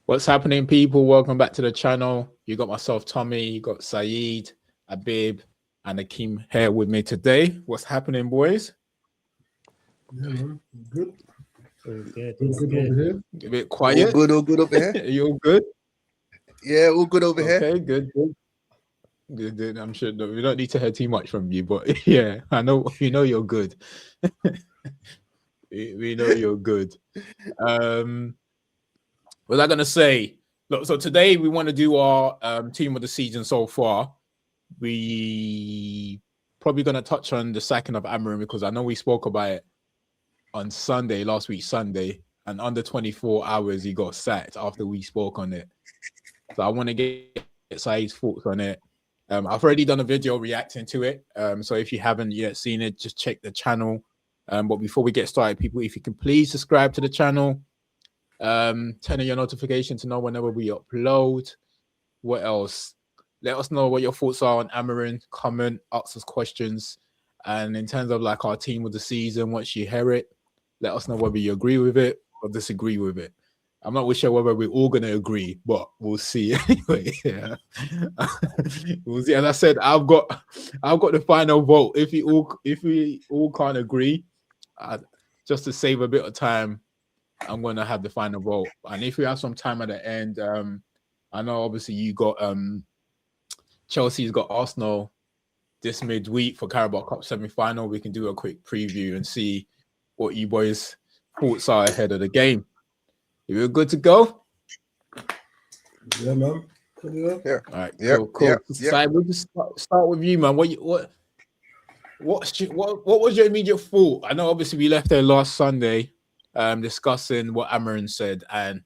What's happening, people? Welcome back to the channel. You got myself, Tommy, you got Saeed, Abib, and Akeem here with me today. What's happening, boys? Yeah, man. Good. Good. Good over here. A bit quiet. All good over here. You all good? Yeah, all good over here. Okay, good. Good. I'm sure we don't need to hear too much from you, but yeah, I know you know you're good. we know you're good. What was I gonna say? Look, so today we want to do our team of the season so far. We probably gonna touch on the sacking of Amarin because I know we spoke about it on Sunday, last week Sunday, and under 24 hours he got sacked after we spoke on it. So I want to get Saeed's thoughts on it. I've already done a video reacting to it. So if you haven't yet seen it, just check the channel. But before we get started, people, if you can please subscribe to the channel. Turn on your notification to know whenever we upload. What else? Let us know what your thoughts are on Amarin. Comment, ask us questions. And in terms of like our team of the season, once you hear it, let us know whether you agree with it or disagree with it. I'm not sure whether we're all gonna agree, but we'll see anyway. Yeah, we'll see. As I said, I've got the final vote. If we all can't agree, just to save a bit of time, I'm gonna have the final vote. And if we have some time at the end, I know obviously you got Chelsea's got Arsenal this midweek for Carabao Cup semi-final. We can do a quick preview and see what you boys' thoughts are ahead of the game. You're good to go? Yeah, man. Yeah. Yeah. All right. Yeah. Cool. Yeah. So we'll just start with you, man. What was your immediate thought? I know obviously we left there last Sunday, discussing what Amarin said, and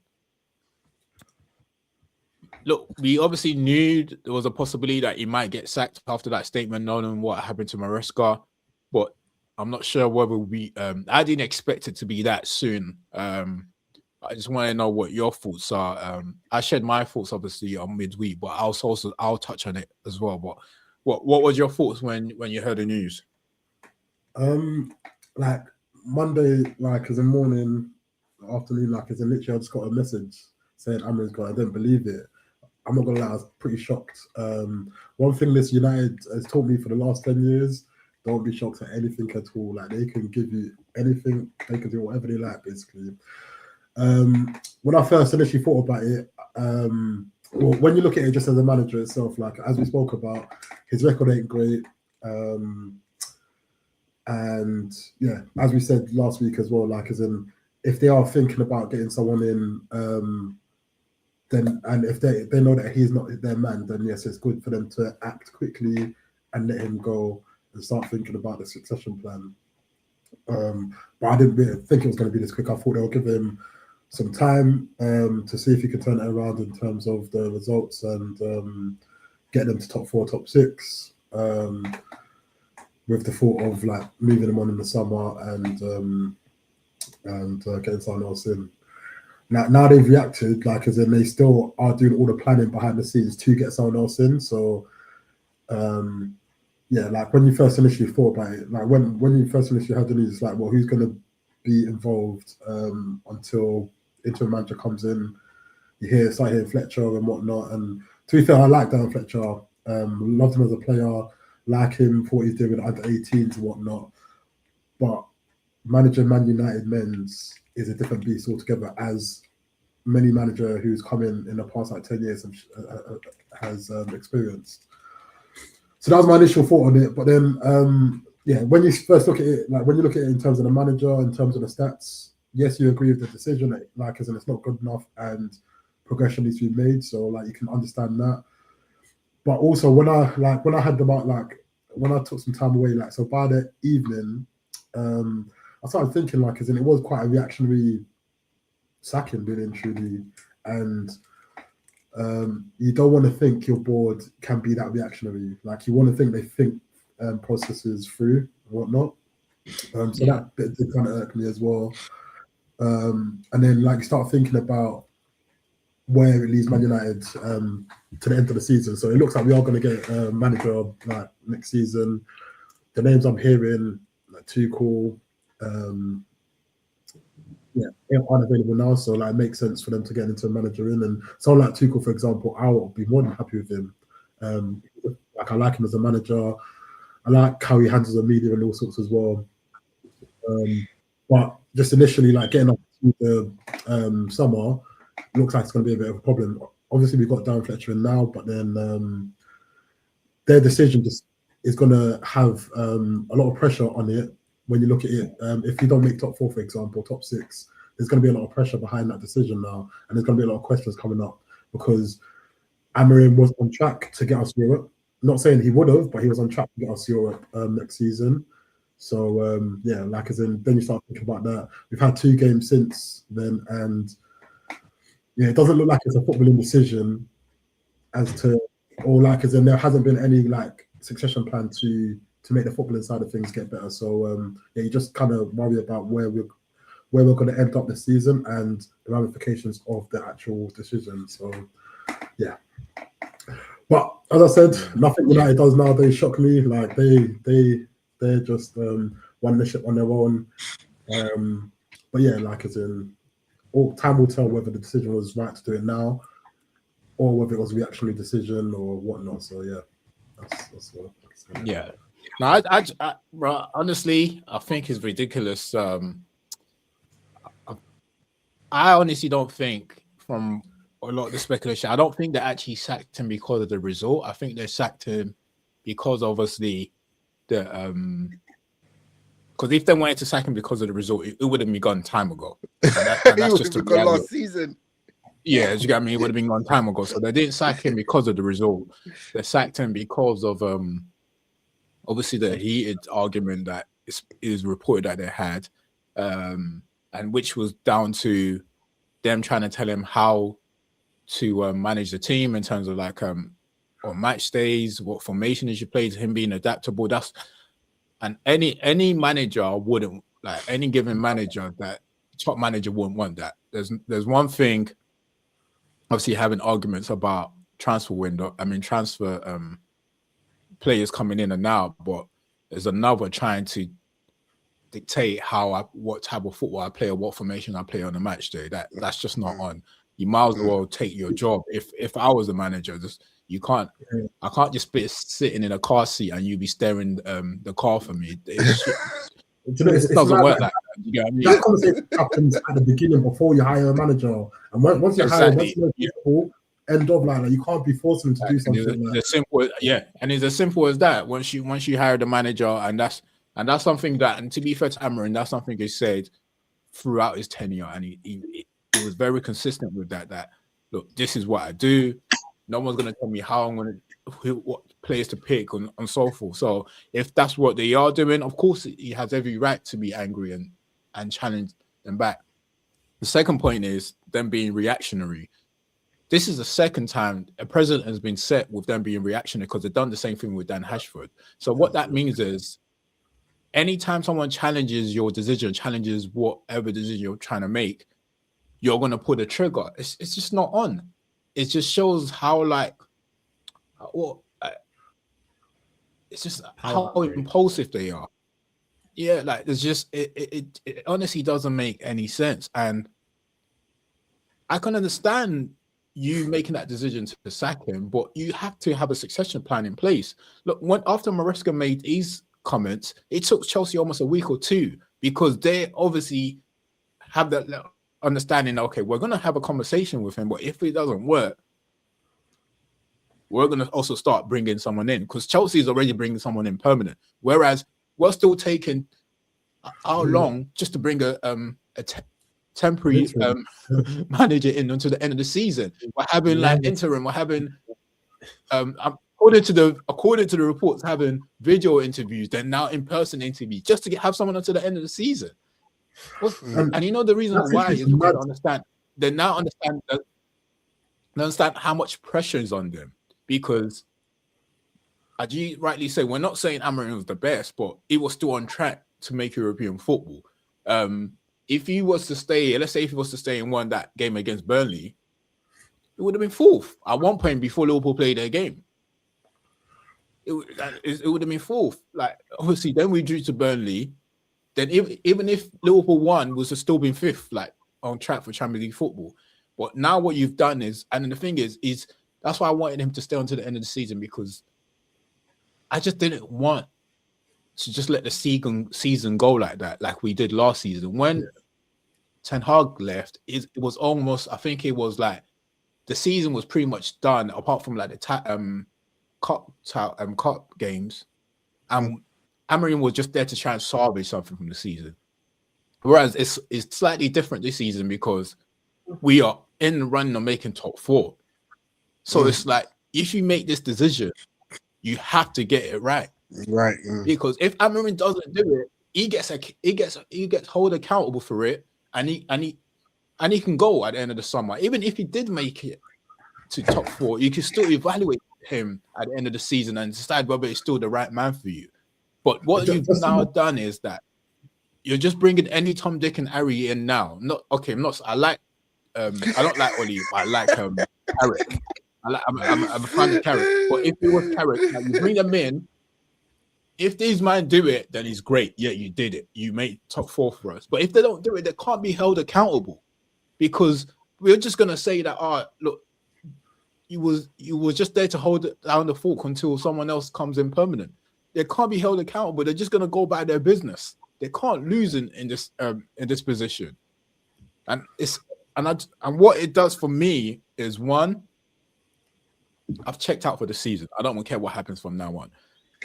look, we obviously knew there was a possibility that he might get sacked after that statement, knowing what happened to Maresca, but I'm not sure whether I didn't expect it to be that soon. I just want to know what your thoughts are. I shared my thoughts obviously on midweek, but I'll touch on it as well. But what was your thoughts when you heard the news? Like Monday, like as a morning, afternoon, like as in literally, I just got a message saying Amarin's gone. I didn't believe it. I'm not gonna lie, I was pretty shocked. One thing this United has taught me for the last 10 years: don't be shocked at anything at all. Like they can give you anything, they can do whatever they like, basically. When I first initially thought about it, well, when you look at it just as a manager itself, like as we spoke about, his record ain't great. And yeah, as we said last week as well, like as in if they are thinking about getting someone in, then and if they know that he's not their man, then yes, it's good for them to act quickly and let him go and start thinking about the succession plan. But I didn't really think it was going to be this quick. I thought they'll give him some time to see if he can turn it around in terms of the results and get them to top 4, top 6, with the thought of like moving them on in the summer and getting someone else in. Now they've reacted, like as in they still are doing all the planning behind the scenes to get someone else in. So yeah, like when you first initially thought about it, like when you first initially heard the news, it's like, well, who's going to be involved until interim manager comes in? You start hearing Fletcher and whatnot. And to be fair, I like Dan Fletcher. Loved him as a player. Like him for what he's doing with under 18s and whatnot. But managing Man United men's is a different beast altogether, as many manager who's come in the past like 10 years has experienced. So that was my initial thought on it. But then, yeah, when you first look at it, like when you look at it in terms of the manager, in terms of the stats, yes, you agree with the decision, like as in it's not good enough and progression needs to be made. So like you can understand that. But also when I had them out, like when I took some time away, like so by the evening, I started thinking like as in it was quite a reactionary sacking, really and truly, and you don't want to think your board can be that reactionary. Like you want to think they think processes through and whatnot. So that bit did kind of irk me as well. And then like you start thinking about where it leads Man United to the end of the season. So it looks like we are going to get a manager like next season. The names I'm hearing, like Tuchel, aren't available now. So like, it makes sense for them to get into a manager in. And someone like Tuchel, for example, I would be more than happy with him. Like, I like him as a manager. I like how he handles the media and all sorts as well. But just initially, like getting up to the summer, looks like it's going to be a bit of a problem. Obviously, we've got Dan Fletcher in now, but then their decision just is going to have a lot of pressure on it. When you look at it, if you don't make top 4, for example, top 6, there's going to be a lot of pressure behind that decision now, and there's going to be a lot of questions coming up because Amorim was on track to get us Europe. Not saying he would have, but he was on track to get us Europe next season. So yeah, like as in, then you start thinking about that. We've had 2 games since then, and yeah, it doesn't look like it's a footballing decision as to, or like as in there hasn't been any like succession plan to make the footballing side of things get better. So yeah, you just kind of worry about where we're going to end up this season and the ramifications of the actual decision. So yeah. But as I said, nothing United does nowadays shock me. Like they're just one the ship on their own. But yeah, like as in, all time will tell whether the decision was right to do it now, or whether it was a reactionary decision or whatnot. So yeah, that's what. Yeah. No, bro, honestly, I think it's ridiculous. I honestly don't think, from a lot of the speculation, I don't think they actually sacked him because of the result. I think they sacked him because obviously the because if they wanted to sack him because of the result, it would have been gone time ago. And that's just gone last season. Yeah, you got me. It would have been gone time ago. So they didn't sack him because of the result. They sacked him because of obviously the heated argument that is reported that they had, and which was down to them trying to tell him how to manage the team in terms of like on match days, what formation is you play, him being adaptable. And any manager wouldn't, like any given manager, that top manager wouldn't want that. There's one thing, obviously having arguments about transfer players coming in and out, but there's another trying to dictate what type of football I play or what formation I play on a match day. That's just not on. You might as well take your job. If I was the manager, I can't just be sitting in a car seat and you be staring the car for me. It doesn't work like that. You get what I mean? That conversation happens at the beginning before you hire a manager, and once you hire, people, end of like you can't be forcing them to do something. It's simple, yeah, and it's as simple as that. Once you hire the manager, and that's something that, and to be fair to Amorim, that's something he said throughout his tenure, and he was very consistent with that. That look, this is what I do. No one's gonna tell me how I'm gonna what players to pick and so forth. So if that's what they are doing, of course he has every right to be angry and challenge them back. The second point is them being reactionary. This is the second time a president has been set with them being reactionary, because they've done the same thing with Dan Ashford. So what that means is, anytime someone challenges your decision, challenges whatever decision you're trying to make, you're going to put a trigger. It's just not on. It just shows how it's just how impulsive they are. Yeah, like there's just it honestly doesn't make any sense. And I can understand you making that decision to sack him, but you have to have a succession plan in place. Look, after Maresca made these comments, it took Chelsea almost a week or two, because they obviously have that understanding. Okay, we're going to have a conversation with him, but if it doesn't work, we're going to also start bringing someone in, because Chelsea is already bringing someone in permanent. Whereas we're still taking how long just to bring a temporary manager in until the end of the season. We're having like interim. We're having according to the reports, having video interviews, then now in-person interviews, just to have someone until the end of the season. And you know the reason why is because they now understand how much pressure is on them. Because, as you rightly say, we're not saying Amorim was the best, but he was still on track to make European football. If he was to stay, let's say if he was to stay and won that game against Burnley, it would have been fourth at one point before Liverpool played their game. It would have been fourth. Like, obviously, then we drew to Burnley. then even if Liverpool won, was still been fifth, like on track for Champions League football. But now what you've done is, and then the thing is that's why I wanted him to stay until the end of the season, because I just didn't want to just let the season go like that, like we did last season. When Ten Hag left, it was almost, I think it was like the season was pretty much done, apart from like the cup games. Amorim was just there to try and salvage something from the season. Whereas it's slightly different this season because we are in the run of making top 4. So it's like, if you make this decision, you have to get it right. Right. Because if Amorim doesn't do it, he gets held accountable for it, and he can go at the end of the summer. Even if he did make it to top 4, you can still evaluate him at the end of the season and decide whether it's still the right man for you. But what you've now done is that you're just bringing any Tom, Dick, and Harry in now. I don't like Oli. I like Carrick. I'm a fan of Carrick. But if it was Carrick, like, you bring them in. If these men do it, then it's great. Yeah, you did it. You made top 4 for us. But if they don't do it, they can't be held accountable, because we're just gonna say that, look, you was just there to hold down the fort until someone else comes in permanent. They can't be held accountable. They're just gonna go by their business. They can't lose in this position. And what it does for me is, one, I've checked out for the season. I don't care what happens from now on.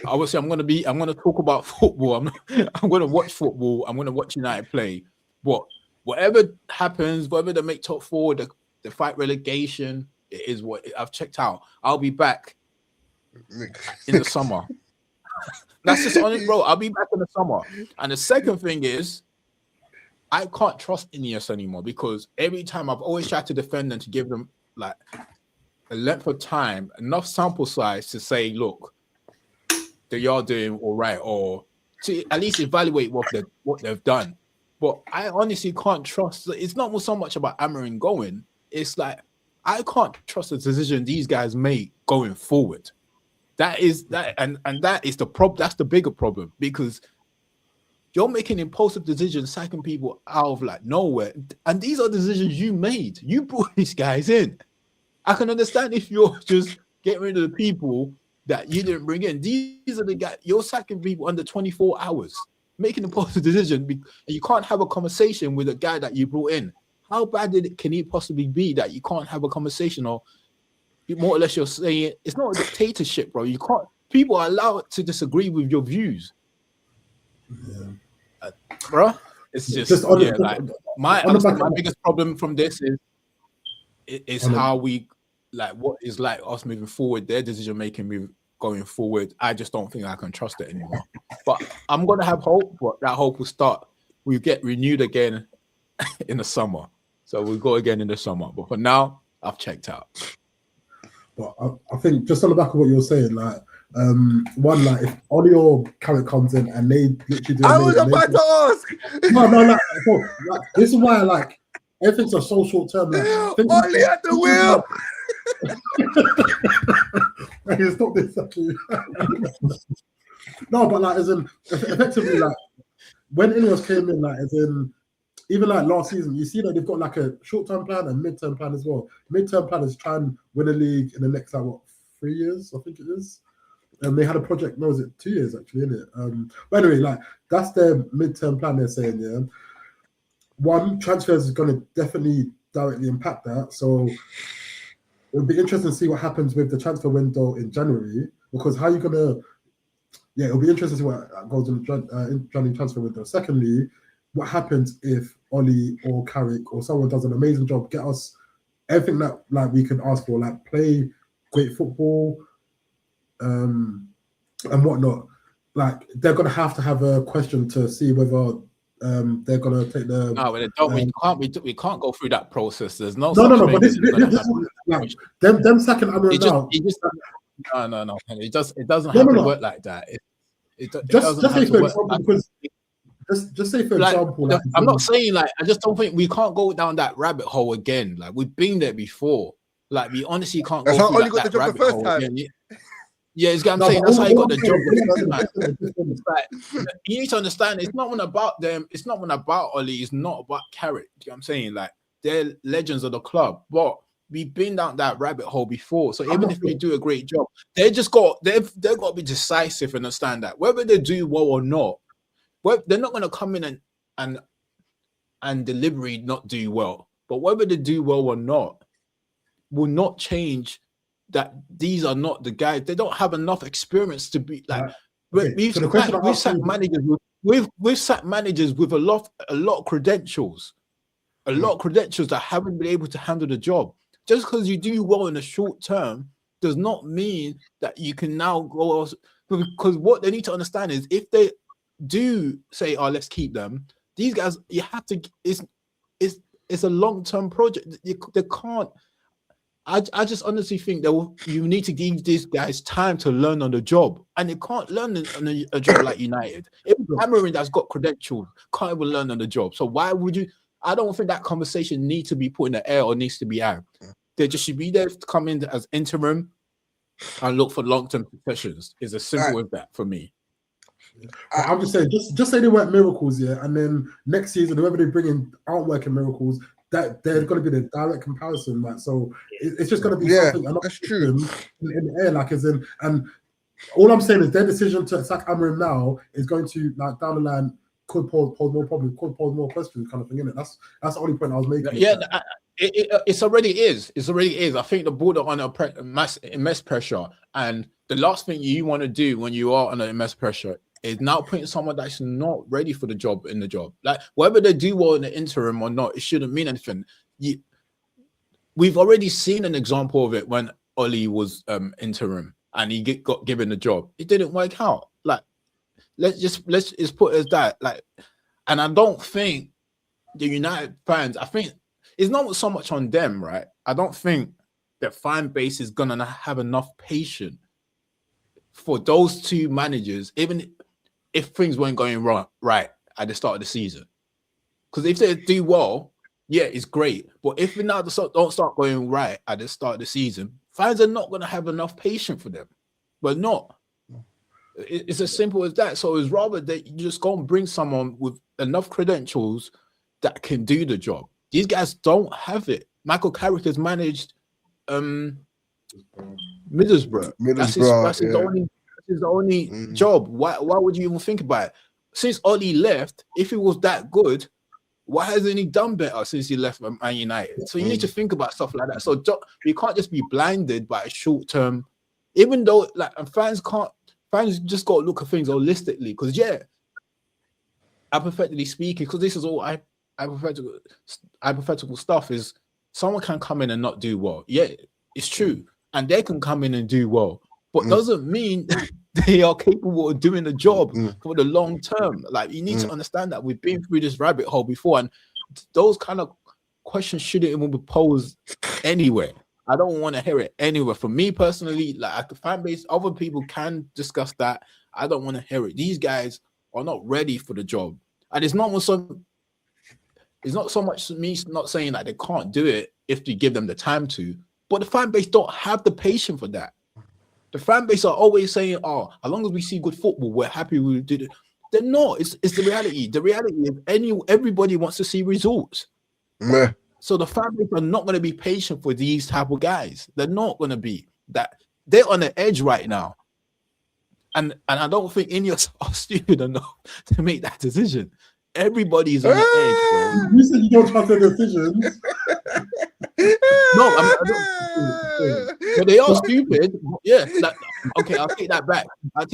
Obviously, I'm gonna talk about football. I'm gonna watch football. I'm gonna watch United play. But whatever happens, whether they make top 4, they fight relegation, it is what I've checked out. I'll be back in the summer. That's just honest, bro. I'll be back in the summer. And the second thing is, I can't trust Ineos anymore, because every time I've always tried to defend them, to give them like a length of time, enough sample size to say, look, they are doing all right, or to at least evaluate what they've done. But I honestly can't trust. It's not so much about Amorim going. It's like, I can't trust the decision these guys make going forward. That is that, and that is the problem. That's the bigger problem, because you're making impulsive decisions, sacking people out of like nowhere, and these are decisions you made. You brought these guys in. I can understand if you're just getting rid of the people that you didn't bring in. These are the guys you're sacking people under 24 hours, making a positive decision. And you can't have a conversation with a guy that you brought in. How bad can it possibly be that you can't have a conversation, or more or less you're saying it's not a dictatorship, bro? You can't. People are allowed to disagree with your views, bro. It's just my biggest problem from this is how we like what is like us moving forward. Their decision making going forward. I just don't think I can trust it anymore. But I'm gonna have hope. But that hope will start. We get renewed again in the summer. So we'll go again in the summer. But for now, I've checked out. But I think just on the back of what you're saying, like, one, like, if Oli or Carrick comes in and they literally do, I was about to ask. Like, this is why, like, everything's a so short term. Like, Oli at the wheel. Stop this, actually. No, but like, as in, effectively, like, when Ineos came in, like, as in, even like last season, you see that they've got like a short-term plan and mid-term plan as well. Mid-term plan is try and win a league in the next, like, what, 3 years, I think it is. And they had a project, no, is it 2 years actually, isn't it? But anyway, like, that's their mid-term plan, they're saying, yeah. One, transfers is going to definitely directly impact that. So it'll be interesting to see what happens with the transfer window in January, because how are you going to, it'll be interesting to see what goes in the January transfer window. Secondly, what happens if Oli or Carrick or someone does an amazing job, get us everything that like we can ask for, like play great football, and whatnot. Like, they're gonna have to have a question to see whether they're gonna take the. No, they don't. We can't go through that process. There's no. No. But this like, them second Amorim now. No. It doesn't have to work like that. It doesn't have to work because. Just say, for example, like, I'm not saying, like, I just don't think we can't go down that rabbit hole again. Like, we've been there before. Like, we honestly can't go through that rabbit hole again. Yeah, it's what I'm No, saying. but That's how he got the I'm job. saying is It's like, you need to understand, it's not one about them. It's not one about Oli. It's not about Carrick. You know what I'm saying? Like, they're legends of the club, but we've been down that rabbit hole before. So even if they do a great job, they've got to be decisive and understand that whether they do well or not, they're not going to come in and deliberately not do well. But whether they do well or not will not change that these are not the guys. They don't have enough experience to be like. We've sat managers with a lot of credentials, a lot of credentials that haven't been able to handle the job. Just because you do well in the short term does not mean that you can now go else. Because what they need to understand is if they do say, "Oh, let's keep them," these guys, you have to. It's a long-term project. They can't. I just honestly think that you need to give these guys time to learn on the job, and they can't learn on a job like United. Even Cameron that's got credentials can't even learn on the job. So why would you? I don't think that conversation needs to be put in the air or needs to be out. They just should be there to come in as interim and look for long-term successions. It's as simple as that for me. I'm just saying, just say they work miracles, yeah, and then next season, whoever they bring in aren't working miracles. That they're going to be the direct comparison, like so. It's just going to be something. That's true. In the air, like as in, and all I'm saying is their decision to sack Amorim now is going to like down the line could pose more problems, could pose more questions, kind of thing. Innit? That's the only point I was making. Yeah, it's already is. It's already is. I think the board are under immense pressure, and the last thing you want to do when you are under immense pressure is now putting someone that's not ready for the job in the job. Like whether they do well in the interim or not, it shouldn't mean anything. We've already seen an example of it when Oli was interim and he got given the job. It didn't work out. Like let's just put it as that. Like, and I don't think the United fans. I think it's not so much on them, right? I don't think the fan base is gonna have enough patience for those two managers, even if things weren't going right at the start of the season. Because if they do well, yeah, it's great. But if we now don't start going right at the start of the season, fans are not going to have enough patience for them. But not. It's as simple as that. So it's rather that you just go and bring someone with enough credentials that can do the job. These guys don't have it. Michael Carrick has managed Middlesbrough. That's his only job. Why would you even think about it? Since Oli left, if he was that good, why hasn't he done better since he left Man United? So you need to think about stuff like that. So you can't just be blinded by a short term, even though like fans just got to look at things holistically. Because hypothetically speaking, because this is all hypothetical stuff, is someone can come in and not do well. Yeah, it's true, and they can come in and do well, but doesn't mean they are capable of doing the job for the long term. Like you need to understand that we've been through this rabbit hole before, and those kind of questions shouldn't even be posed anywhere. I don't want to hear it anywhere. For me personally, like at the fan base, other people can discuss that. I don't want to hear it. These guys are not ready for the job, and it's not so much me not saying that they can't do it if you give them the time to, but the fan base don't have the patience for that. The fan base are always saying, "Oh, as long as we see good football, we're happy we did it." They're not. It's the reality. The reality is everybody wants to see results. So the fan base are not going to be patient for these type of guys. They're not going to be that. They're on the edge right now, and I don't think any of us are stupid enough to make that decision. Everybody's on the edge, bro. You said you don't trust their decisions. No, I don't. But they are stupid. Yeah. Okay, I'll take that back. But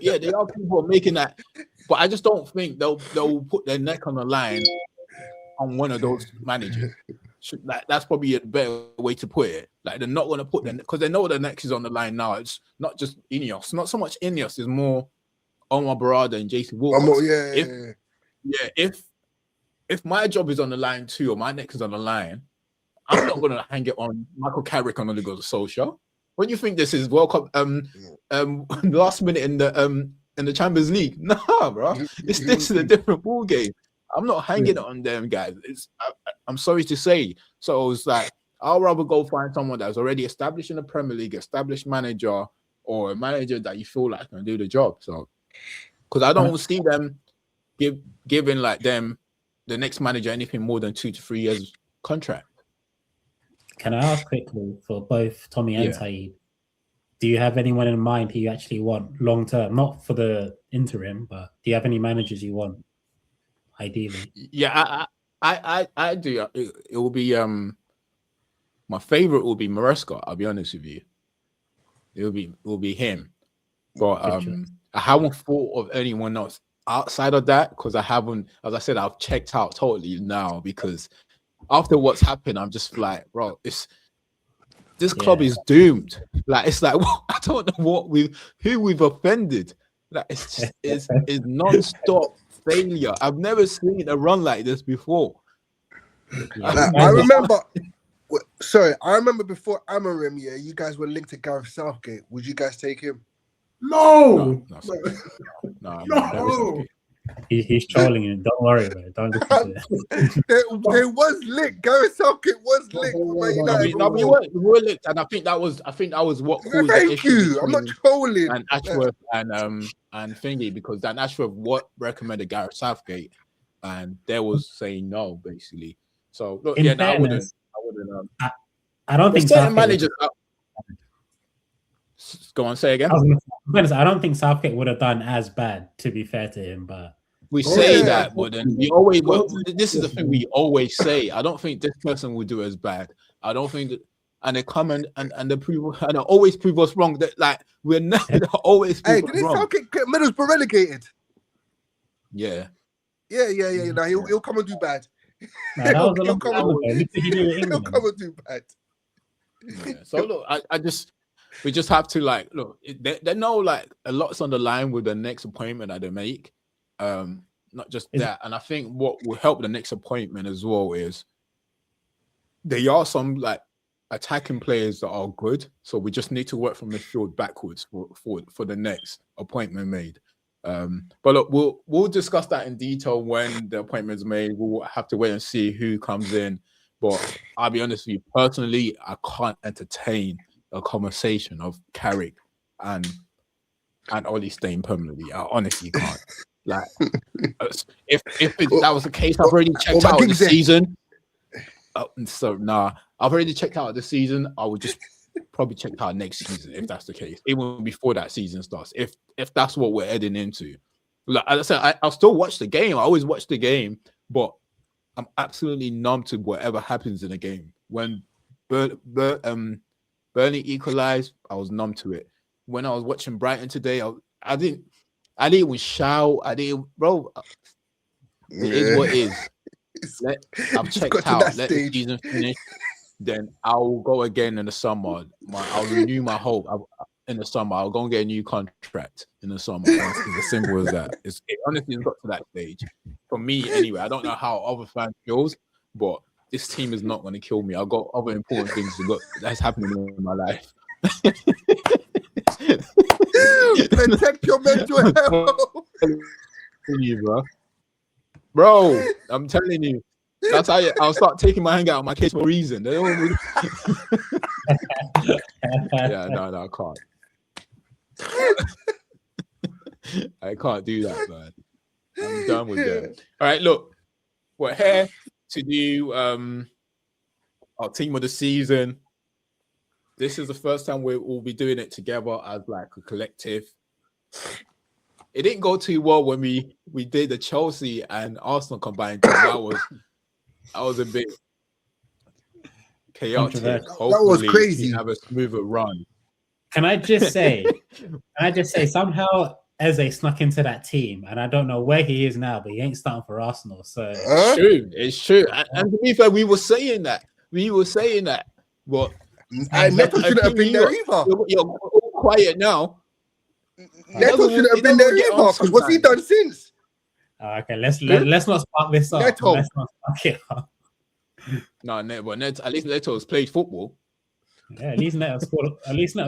yeah, they are people making that. But I just don't think they'll put their neck on the line on one of those managers. That's probably a better way to put it. Like they're not going to put them because they know the neck is on the line now. It's not just Ineos. Not so much Ineos. It's more Omar Barada and Jason Walker. If my job is on the line too, or my neck is on the line, I'm not gonna hang it on Michael Carrick on the Go Social. What do you think this is? World Cup last minute in the Champions League? Nah, bro. This is a different ball game. I'm not hanging it on them guys. I'm sorry to say. So it's like I'll rather go find someone that's already established in the Premier League, established manager, or a manager that you feel like can do the job. So, because I don't see them giving like them the next manager anything more than 2 to 3 years contract. Can I ask quickly for both Tommy and Saeed? Do you have anyone in mind who you actually want long term? Not for the interim, but do you have any managers you want? Ideally, yeah, I do. It will be my favorite will be Maresca. I'll be honest with you. It will be him, but I haven't thought of anyone else outside of that because I haven't. As I said, I've checked out totally now because after what's happened, I'm just like, bro, this club is doomed. Like it's like I don't know who we've offended. Like it's just it's non-stop failure. I've never seen a run like this before. I remember. Sorry, I remember before Amorim, you guys were linked to Gareth Southgate. Would you guys take him? No. He's trolling you. Don't worry about it. Don't listen to it. There was linked. Gareth Southgate was linked. We were linked, and I think that was what caused the issue. I'm not trolling. And Ashworth and Thingy, because Dan Ashworth recommended Gareth Southgate, and they was saying no, basically. So look, I wouldn't. I don't think certain managers. Go on, say again. I don't think Southgate would have done as bad. To be fair to him, but we say that, but then we always. This is the thing we always say. I don't think this person will do as bad. I don't think that, and they come and they prove and they always prove us wrong. That like we're never always. Hey, did Southgate get Middlesbrough relegated? Yeah. No, he'll come and do bad. He'll come and do bad. Yeah. So look, we just have to like look. They know like a lot's on the line with the next appointment that they make. Not just that, and I think what will help the next appointment as well is there are some like attacking players that are good. So we just need to work from midfield backwards for the next appointment made. But look, we'll discuss that in detail when the appointment's made. We'll have to wait and see who comes in. But I'll be honest with you, personally, I can't entertain a conversation of Carrick and Ollie staying permanently. I honestly can't. Like, if that was the case, I've already checked out the season. So I've already checked out the season. I would just probably check out next season if that's the case, even before that season starts. If that's what we're heading into, like as I said, I'll still watch the game. I always watch the game, but I'm absolutely numb to whatever happens in the game. When Burnley equalized, I was numb to it. When I was watching Brighton today, I didn't even shout. Bro. It is what it is. I've checked out. Let the season finish. Then I'll go again in the summer. I'll renew my hope in the summer. I'll go and get a new contract in the summer. It's as simple as that. Honestly, it's got to that stage. For me, anyway, I don't know how other fans feels, but this team is not going to kill me. I've got other important things that's happening in my life. Protect your mental health. Bro, I'm telling you. That's how I'll start taking my hand out of my case for a reason. Yeah, no, I can't. I can't do that, man. I'm done with that. All right, look, we're here to do our team of the season. This is the first time we'll be doing it together as like a collective. It didn't go too well when we did the Chelsea and Arsenal combined team. That was a bit chaotic. That was crazy. Have a smoother run. Can I just say, somehow Eze snuck into that team, and I don't know where he is now, but he ain't starting for Arsenal. So it's true. And to be fair, we were saying that. But Neto shouldn't have been there either. You're all quiet now. Neto shouldn't have been there either. Because what's he done since? Okay, let's not spark this up. Neto. Let's not spark it up. No, but at least Neto has played football. Yeah, at least Neto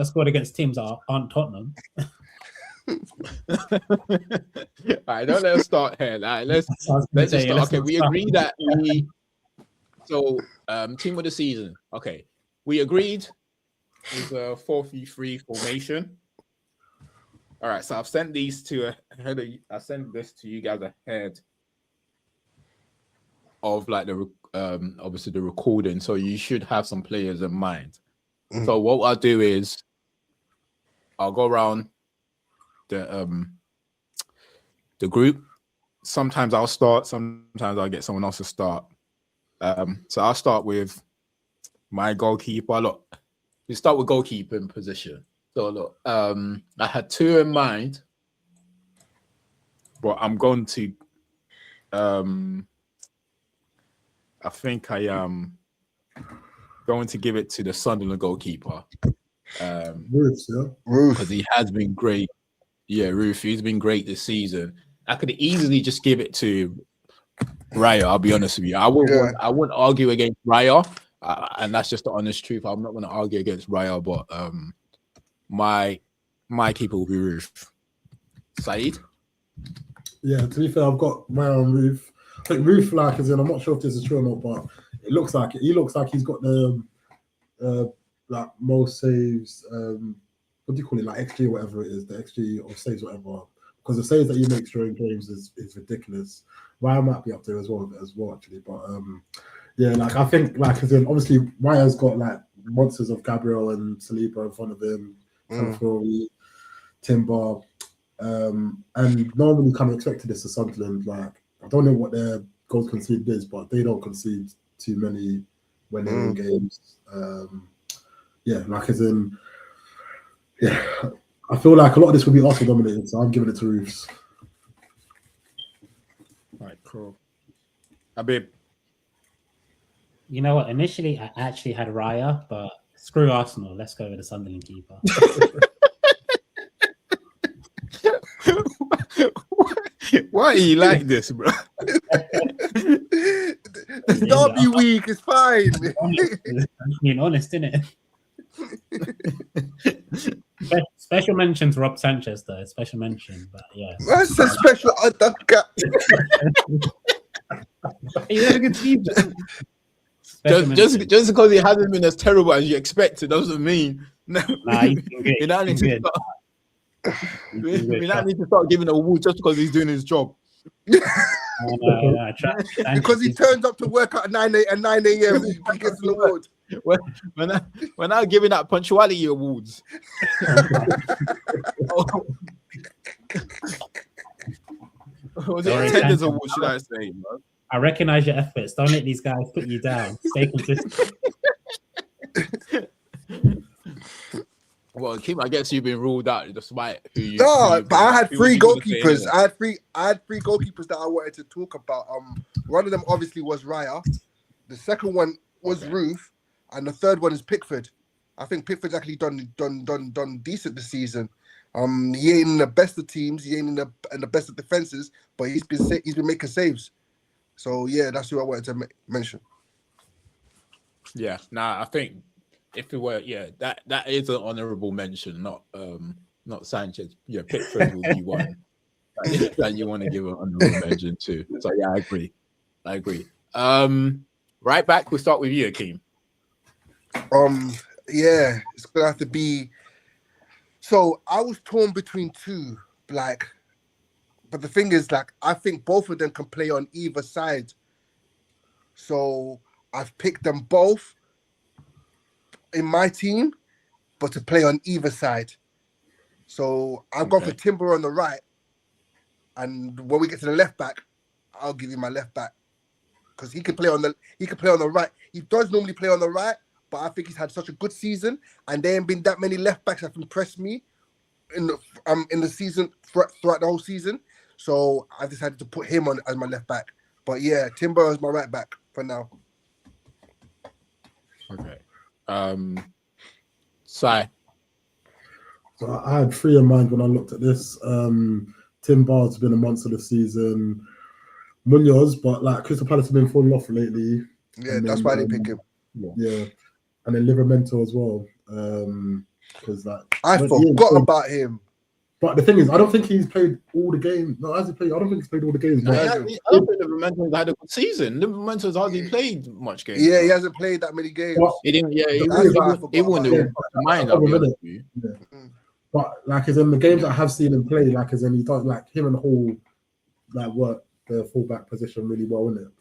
scored against teams that aren't Tottenham. All right, don't let us start here. Like, let's just start. Okay, we agree that team of the season. Okay, we agreed it's a 4-3-3 formation. All right, so I've sent these to ahead of. I sent this to you guys ahead of like the obviously the recording, so you should have some players in mind. So what I'll do is I'll go around the group. Sometimes I'll start, sometimes I'll get someone else to start. So I'll start with my goalkeeper. Look, we start with goalkeeping position. So look, I had two in mind, but I'm going to I think I am going to give it to the Sunderland goalkeeper. Roofs, yeah. Because he has been great. Yeah, Roof, he's been great this season. I could easily just give it to Raya, I'll be honest with you. I wouldn't argue against Raya, and that's just the honest truth. I'm not going to argue against Raya, but my keeper will be Roof. Saeed? Yeah, to be fair, I've got Raya and Roof. I think Roof, like, as in, I'm not sure if this is true or not, but it looks like it. He looks like he's got the like most saves. What do you call it? Like XG, whatever it is, the XG of saves, whatever. Because the saves that he makes during games is ridiculous. Raya might be up there as well, actually. But yeah, like I think, like, as in, obviously Raya's got like monsters of Gabriel and Saliba in front of him, Calafiori, Timber, and normally kind of expected this to Sunderland. Like, I don't know what their goals conceded is, but they don't concede too many when they're in games. Yeah, like, as in, yeah, I feel like a lot of this will be Arsenal dominated, so I'm giving it to Roofs. All right, cool. Habib. You know what? Initially, I actually had Raya, but screw Arsenal. Let's go with the Sunderland keeper. Why are you like this, bro? It's Derby week. It's fine. I'm being honest, innit? Special mention to Rob Sanchez, though. Special mention, but yeah. That's a special. He's had a good season. Just because he hasn't been as terrible as you expected doesn't mean he's been good. we now need to start giving an award just because he's doing his job. Because he turns up to work at 9 a.m. He gets an award. We're now giving out punctuality awards. Was it attendance award, should I say, bro? I recognize your efforts. Don't let these guys put you down. Stay consistent. Well, Kim, I guess you've been ruled out despite who you. No, but I had three goalkeepers. I had three goalkeepers that I wanted to talk about. One of them obviously was Raya. The second one was Ruth, and the third one is Pickford. I think Pickford's actually done decent this season. He ain't in the best of teams. He ain't in the best of defenses, but he's been making saves. So yeah, that's who I wanted to mention. Yeah, I think if it were, that is an honourable mention, not Sanchez. Yeah, Pickford will be one that you want to give an honourable mention to. So yeah, I agree. Right back, we'll start with you, Akeem. Yeah, it's gonna have to be. So I was torn between two, like. But the thing is, like, I think both of them can play on either side. So I've picked them both in my team, but to play on either side. So I've gone for Timber on the right. And when we get to the left back, I'll give you my left back. Because he can play on the right. He does normally play on the right, but I think he's had such a good season, and there ain't been that many left backs that have impressed me in the season throughout the whole season. So I decided to put him on as my left back. But yeah, Timber is my right back for now. Okay. Sai. So I had three in mind when I looked at this. Timber's been a monster this season. Munoz, but like Crystal Palace have been falling off lately. Yeah, that's why they pick him. Yeah. And then Livramento as well. Because I forgot about him. But the thing is, I don't think he's played all the games. No, has he played? I don't think he's played all the games. I don't think Livermento's had a good season. Livermento's hardly played much games. Yeah, he hasn't played that many games. He didn't. Yeah, he wouldn't have mind. I'll be honest with you. But like as in the games that I have seen him play, like as in he does like him and Hall like work the fullback position really well, isn't it?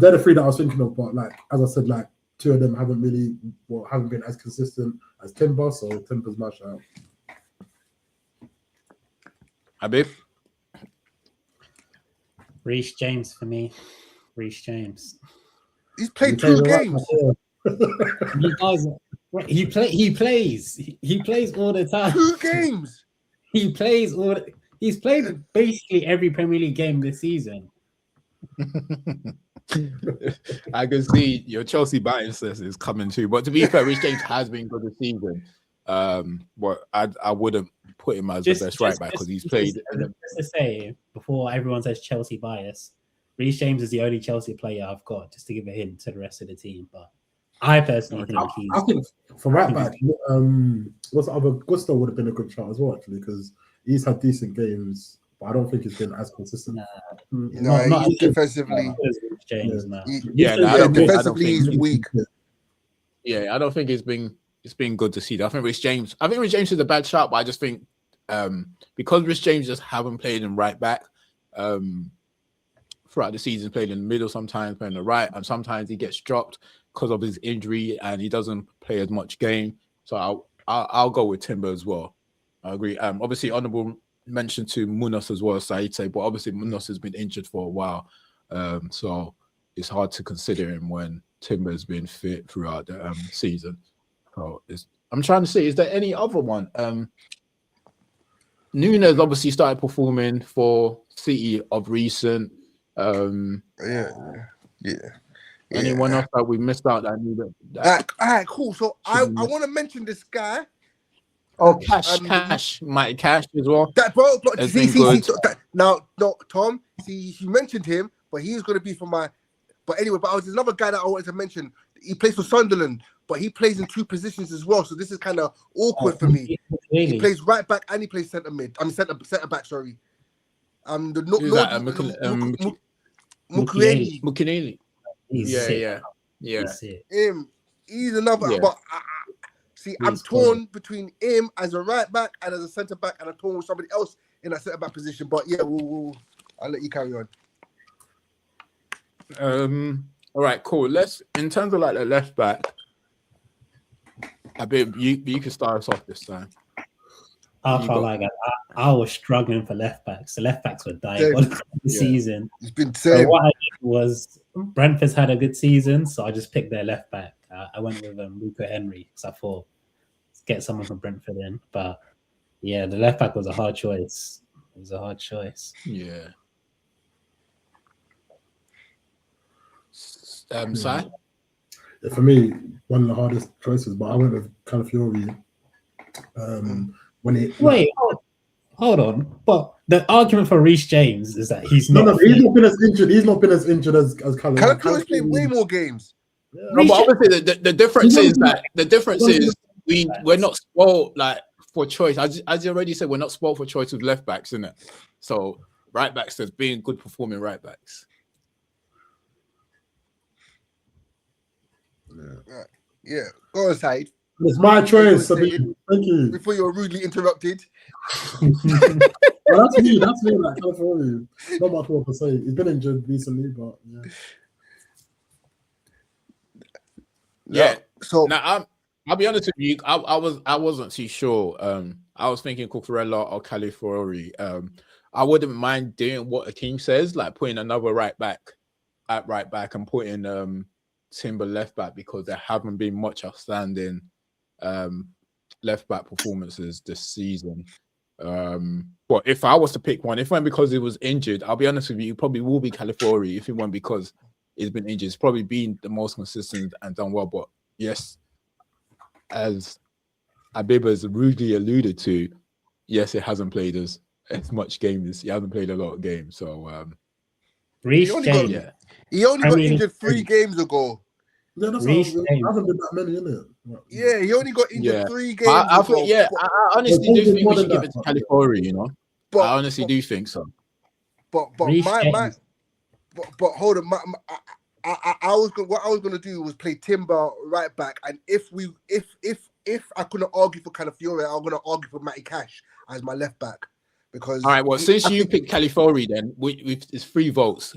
They're the three that I was thinking of, but like as I said, like two of them haven't been as consistent as Timber, so Timber's my shout. Habib? Reece James for me. Reece James. He's played 2 games. He does. He plays all the time. 2 games. He's played basically every Premier League game this season. I can see your Chelsea bias is coming too. But to be fair, Reece James has been good this season. But I wouldn't put him as the best right back because he's played. Just to say, before everyone says Chelsea bias, Reece James is the only Chelsea player I've got, just to give a hint to the rest of the team. But I personally think I think for right back, what's the other? Gusto would have been a good shot as well, actually, because he's had decent games, but I don't think he's been as consistent. No, he's defensively. James, defensively he's weak. Yeah, I don't think it's been good to see. I think Reece James is a bad shot, but I just think because Reece James just haven't played in right back throughout the season, played in the middle sometimes, playing the right, and sometimes he gets dropped because of his injury and he doesn't play as much game. So I'll go with Timber as well. I agree. Obviously, honourable mention to Munoz as well, so I'd say, but obviously Munoz has been injured for a while, so it's hard to consider him when Timber's been fit throughout the season. So I'm trying to see, is there any other one? Nunes obviously started performing for City of recent. Anyone else that we missed out that I knew that? All right, cool. So I want to mention this guy. Oh, Cash, Mike Cash as well. That bro, now, Tom. See, you mentioned him, but he's going to be for my. But anyway, there's another guy that I wanted to mention. He plays for Sunderland, but he plays in 2 positions as well. So this is kind of awkward for me. He plays right back and he plays centre back. Sorry. Mukinele. Yeah. He's another. Yeah. But I'm torn between him as a right back and as a centre back, and I'm torn with somebody else in that centre back position. But yeah, I'll let you carry on. All right, cool. In terms of like the left back, I bet you can start us off this time. I was struggling for left backs. The left backs were dying this season. It's been so what I did was Brentford's had a good season, so I just picked their left back. I went with Luca Henry because I thought let's get someone from Brentford in. But yeah, the left back was a hard choice. It was a hard choice. Yeah. Si? For me, one of the hardest choices, but I went with Calafiori. Hold on. But the argument for Reece James is that he's not. No, he's not been as injured. He's not been as injured as Calafiori. Calafiori's played way more games. Yeah. No, but obviously the difference is we're not spoiled like for choice. As you already said, we're not spoiled for choice with left backs, isn't it? So right backs, there's being good performing right backs. Yeah. Go on, Said. It's my choice. Thank you. Before you were rudely interrupted. Well, that's me. Like Calafiori. Not much more to say. He's been injured recently, but yeah. So now I'll be honest with you. I wasn't too sure. I was thinking Cucurella or Calafiori. I wouldn't mind doing what a team says, like putting another right back at right back and putting Timber left back, because there haven't been much outstanding left back performances this season. But if I was to pick one, if it went because he was injured, I'll be honest with you, it probably will be Calafiori. If it went because he's been injured, it's probably been the most consistent and done well. But yes, as Abib has rudely alluded to, yes, it hasn't played as much games. He hasn't played a lot of games. So Reece James. He only got injured 3 games ago. Yeah, that's hasn't been that many, innit? Yeah, he only got injured 3 games ago. I honestly do think we should give it to Calafiori, you know. I honestly do think so. But hold on, what I was gonna do was play Timber right back, and if if I couldn't argue for Calafiori, I'm gonna argue for Matty Cash as my left back because. All right. Well, since you picked Calafiori, then it's 3 votes.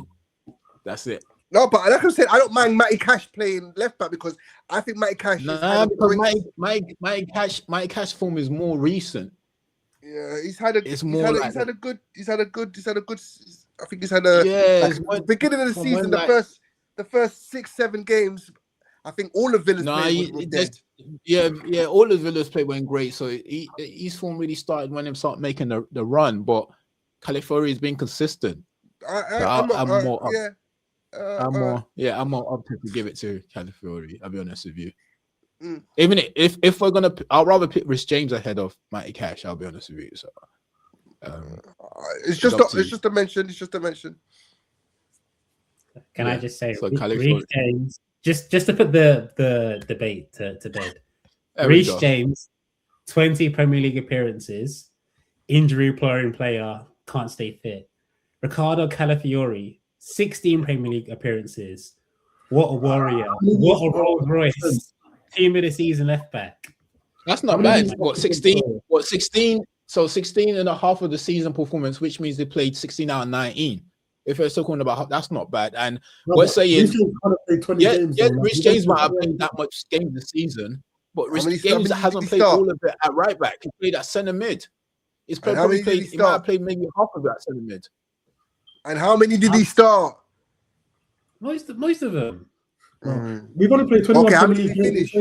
That's it. No, but like I said, I don't mind Matty Cash playing left back because I think Matty Cash. Nah, because Matty Cash form is more recent. Yeah, he's had a good. I think he's had beginning of the season, the first 6-7 games. I think all of Villa's played dead. Yeah, all of Villa's play went great. So his form really started when he started making the run. But Calafiori has been consistent. I'm more up to give it to Calafiori. I'll be honest with you. Even if we're gonna, I'll rather pick Rhys James ahead of Matty Cash. I'll be honest with you. So it's just a mention. It's just a mention. Can I just say, Rhys James? Just to put the debate to bed. Rhys James, 20 Premier League appearances, injury-prone player, can't stay fit. Ricardo Calafiori, 16 Premier League appearances. What a warrior! What a Rolls Royce! Team of the season left back. That's not bad. What 16? What 16? So 16 and a half of the season performance, which means they played 16 out of 19. If we're talking about, that's not bad. And we're saying, Rhys James might have played that much games this season, but Rhys James hasn't played all of it at right back. He played at centre mid. He might have played maybe half of it at centre mid. And how many did he start? Most of them. We've only played 21 Premier League games.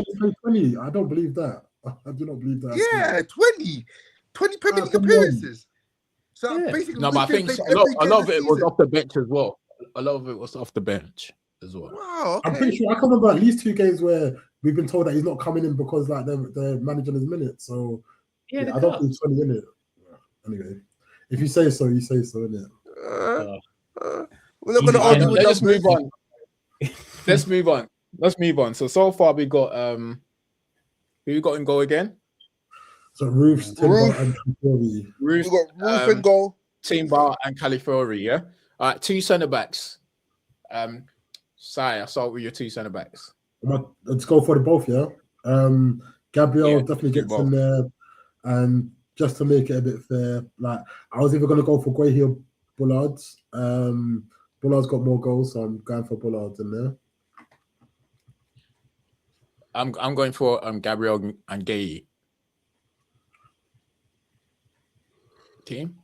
20. I don't believe that. I do not believe that. Yeah, 20 Premier League appearances. So basically, no, but I think a lot of it was off the bench as well. A lot of it was off the bench as well. Wow, okay. I'm pretty sure I can remember at least 2 games where we've been told that he's not coming in because like they're managing his minutes. So I don't think 20 in it. Anyway, if you say so, you say so, innit? We're not going to argue. Let's move on. Let's move on. So far we got who you got in goal again? So Roof, Timber, and Calafiori. We got Roof in goal, Timber and Calafiori. Yeah. All right, 2 centre backs. Sai, I'll start with your 2 centre backs. Let's go for the both. Yeah. Gabriel definitely gets in there, and just to make it a bit fair, like I was either going to go for Guehi or Bullard. Bullard's got more goals, so I'm going for Bullard in there. I'm going for Gabriel and Guehi. Team?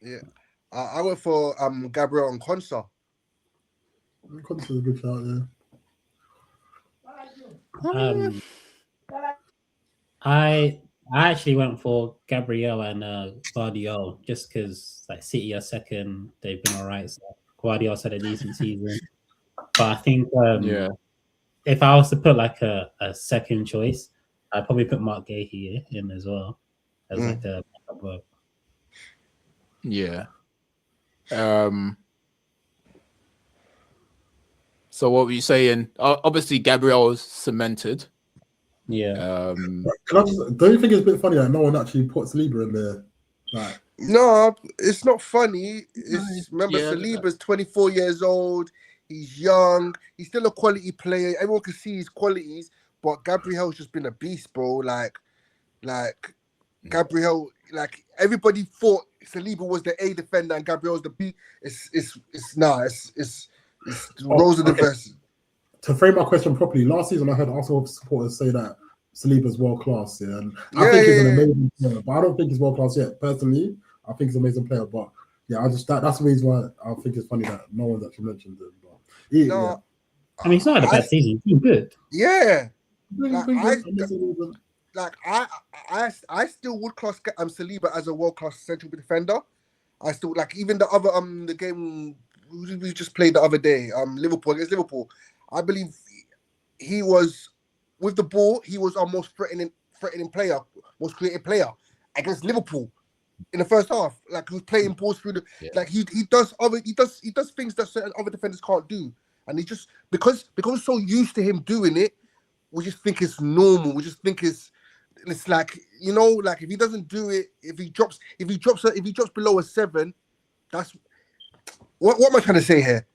Yeah. I went for Gabriel and Konsa. Konsa's a good shout, I actually went for Gabriel and Guardiola just because like City are second, they've been alright. So Guardiola's had a decent season, but I think if I was to put like a second choice, I'd probably put Mark Guehi in as well as like a backup vote. Yeah. So what were you saying? Obviously, Gabriel's cemented. Yeah. Don't you think it's a bit funny that no one actually puts Saliba in there? Like, no, it's not funny. Remember, Saliba's 24 years old. He's young. He's still a quality player. Everyone can see his qualities. But Gabriel's just been a beast, bro. Like Gabriel, like everybody thought Saliba was the A defender and Gabriel's the B. It's Rose of the best. To frame my question properly, last season I heard Arsenal supporters say that Saliba's world class, and I think he's an amazing player, but I don't think he's world class yet. Personally, I think he's an amazing player, but that's the reason why I think it's funny that no one's actually mentioned him. But I mean, it's not had a bad season. He's been good. Yeah. I still would class Saliba as a world class central defender. I still even the other the game we just played the other day, Liverpool against Liverpool. I believe he was with the ball. He was our most threatening player, most creative player against Liverpool in the first half. Like he was playing balls through he does things that certain other defenders can't do, and he just because we're so used to him doing it, we just think it's normal. We just think it's like like if he doesn't do it, if he drops below a 7, that's what am I trying to say here?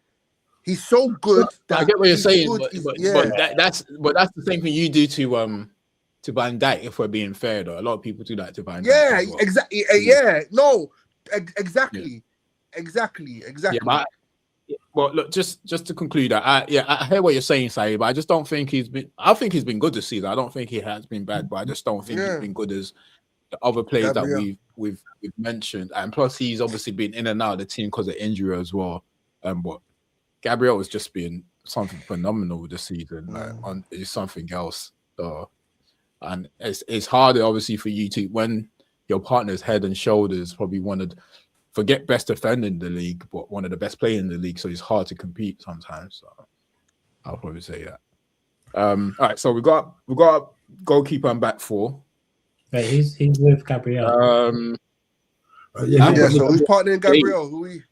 He's so good. I get what you're saying, but that's the same thing you do to to Van Dijk. If we're being fair, though, a lot of people do that to Van Dijk. Yeah, as well. exactly. Yeah, no, exactly. Yeah, but well, look, just to conclude that, I hear what you're saying, Saeed, but I just don't think he's been. I think he's been good this season. I don't think he has been bad, but I just don't think he's been good as the other players Gabriel. that we've mentioned. And plus, he's obviously been in and out of the team because of injury as well. But Gabriel has just been something phenomenal this season. Like, it's something else. And it's harder, obviously, for you to when your partner's head and shoulders probably wanted. Forget best defender in the league, but one of the best players in the league, so it's hard to compete sometimes. So I'll probably say that. All right, so we got goalkeeper and back four. Wait, he's with Gabriel. So who's partnering Gabriel? Who we?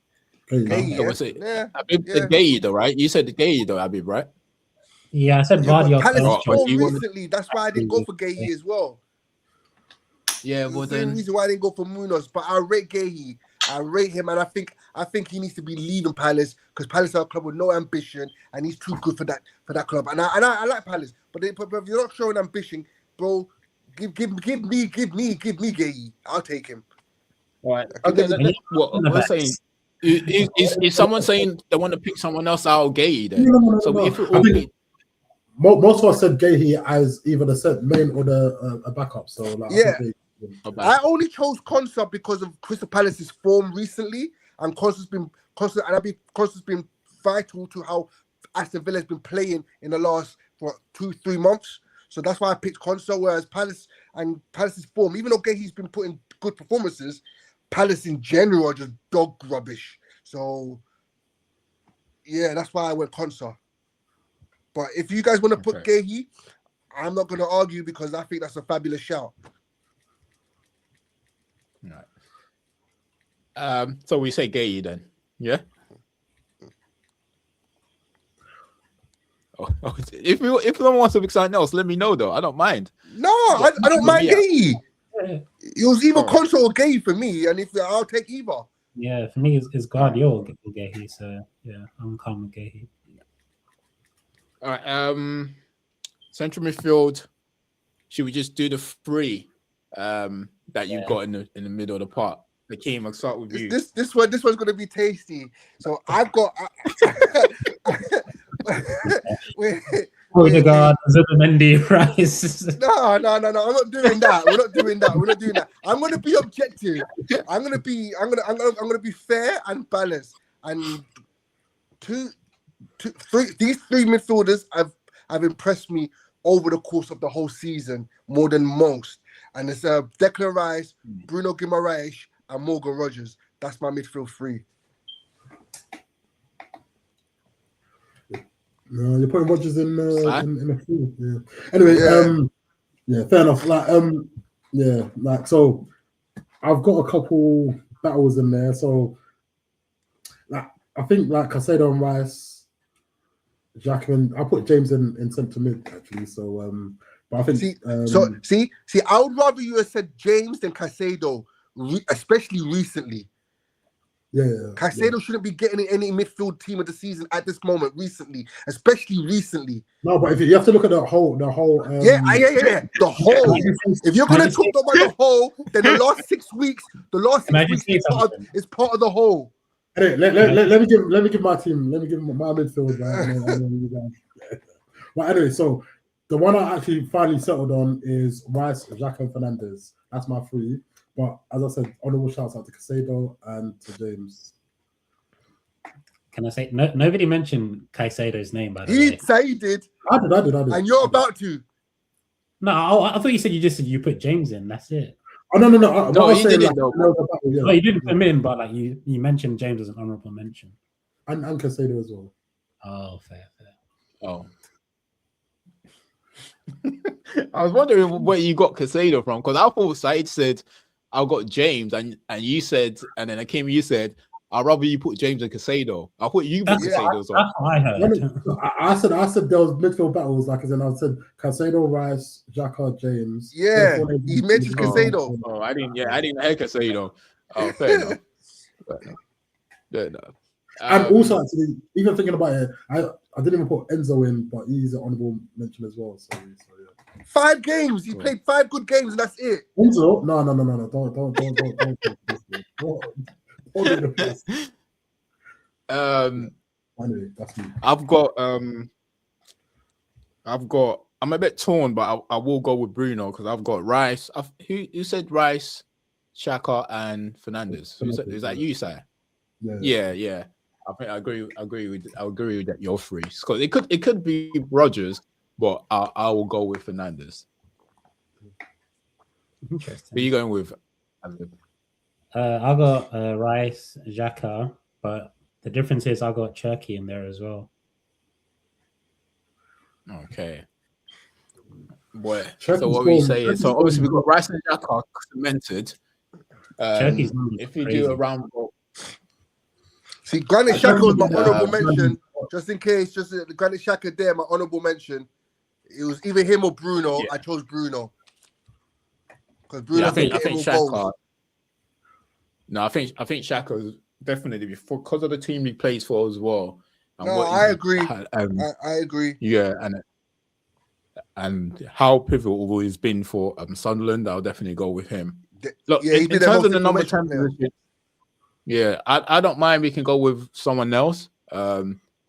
Gay though, right? You said the Gay though, Abib, right? Yeah, I said Vardy. Palace recently. That's why I didn't go for Gay as well. Yeah, well then. The reason why I didn't go for Munoz, but I rate Gay. I rate him, and I think he needs to be leading Palace because Palace are a club with no ambition, and he's too good for that club. And I like Palace, but if you're not showing ambition, bro, give me Gay. I'll take him. All right. Okay, what we're saying is someone saying they want to pick someone else out Gay then? No. If it I think most of us said Gay as either the main or a backup. So like, I only chose Konsa because of Crystal Palace's form recently, and Konsa's been vital to how Aston Villa has been playing in the last 2-3 months. So that's why I picked Konsa. Whereas Palace's form, even though he's been putting good performances, Palace in general are just dog rubbish. So yeah, that's why I went Konsa. But if you guys want to put Gahey, I'm not going to argue because I think that's a fabulous shout. Right. So we say Gay then, yeah. If someone wants to pick something else, let me know though. I don't mind. No, I don't mind Gay. It was either Konsa or Gay for me, and I'll take either. Yeah, for me it's Guardiola or Gay. So yeah, I'm calm with Gay. All right. Central midfield. Should we just do the three that you've got in the middle of the park? Hakeem, I'll start with you. This one's gonna be tasty. So I've got. Odegaard, Zubimendi, Rice. No. I'm not doing that. We're not doing that. I'm gonna be objective. I'm gonna be fair and balanced. And these three midfielders have impressed me over the course of the whole season more than most. And it's Declan Rice, Bruno Guimaraes, and Morgan Rogers. That's my midfield three. No, you're putting Rodgers in a field. Yeah. Anyway, fair enough. So I've got a couple battles in there. So I think Caicedo and Rice, Jackman. I put James in centre mid actually. So but I think I would rather you have said James than Caicedo, especially recently. Yeah. Caicedo shouldn't be getting in any midfield team of the season at this moment. Especially recently. No, but if you have to look at the whole. The whole. If you're gonna talk about the whole, then the last 6 weeks is part of the whole. Hey, let me give my team. Let me give my midfield. Well, anyway, so the one I actually finally settled on is Rice, Xhaka, and Fernandes. That's my three. But as I said, honourable shouts out to Caicedo and to James. Can I say nobody mentioned Caicedo's name by the way? He did. I did. And you're about to. No, I thought you said you put James in. That's it. Oh no! No, he didn't. No, you didn't put him in, but you mentioned James as an honourable mention. And Caicedo as well. Oh, fair. Oh. I was wondering where you got Caicedo from because I thought Said said I got James and you said, and then you said I'd rather you put James and Caicedo. I thought you put Caicedo. That's what I heard. I said there was midfield battles I said Caicedo, Rice, Xhaka, James. Yeah, he mentioned Caicedo. Oh, I didn't hear Caicedo. Oh, fair enough. And also, actually, even thinking about it, I didn't even put Enzo in, but he's an honourable mention as well. So yeah. 5 games. He played 5 good games, and that's it. Enzo? No. Don't do the piss. Anyway, that's me. I'm a bit torn, but I will go with Bruno because I've got Rice. Who said Rice, Xhaka, and Fernandes? Is that you, Si? Yeah. I think I agree with that. You're free because it could be Rodgers, but I will go with Fernandes. Interesting. Who are you going with? I got Rice, Xhaka, but the difference is I got Cherky in there as well. Okay. Boy, so what were you saying? So obviously we've got Rice and Xhaka cemented. If you do a round goal. See, Granit Xhaka was my honourable mention, just in case. Just Granit Xhaka there, my honourable mention. It was either him or Bruno. Yeah. I chose Bruno because Bruno I think Xhaka. Goals. No, I think Xhaka is definitely because of the team he plays for as well. No, I agree. I agree. Yeah, and how pivotal he's been for Sunderland, I'll definitely go with him. Look, in terms of the number 10 position, yeah, I don't mind. We can go with someone else.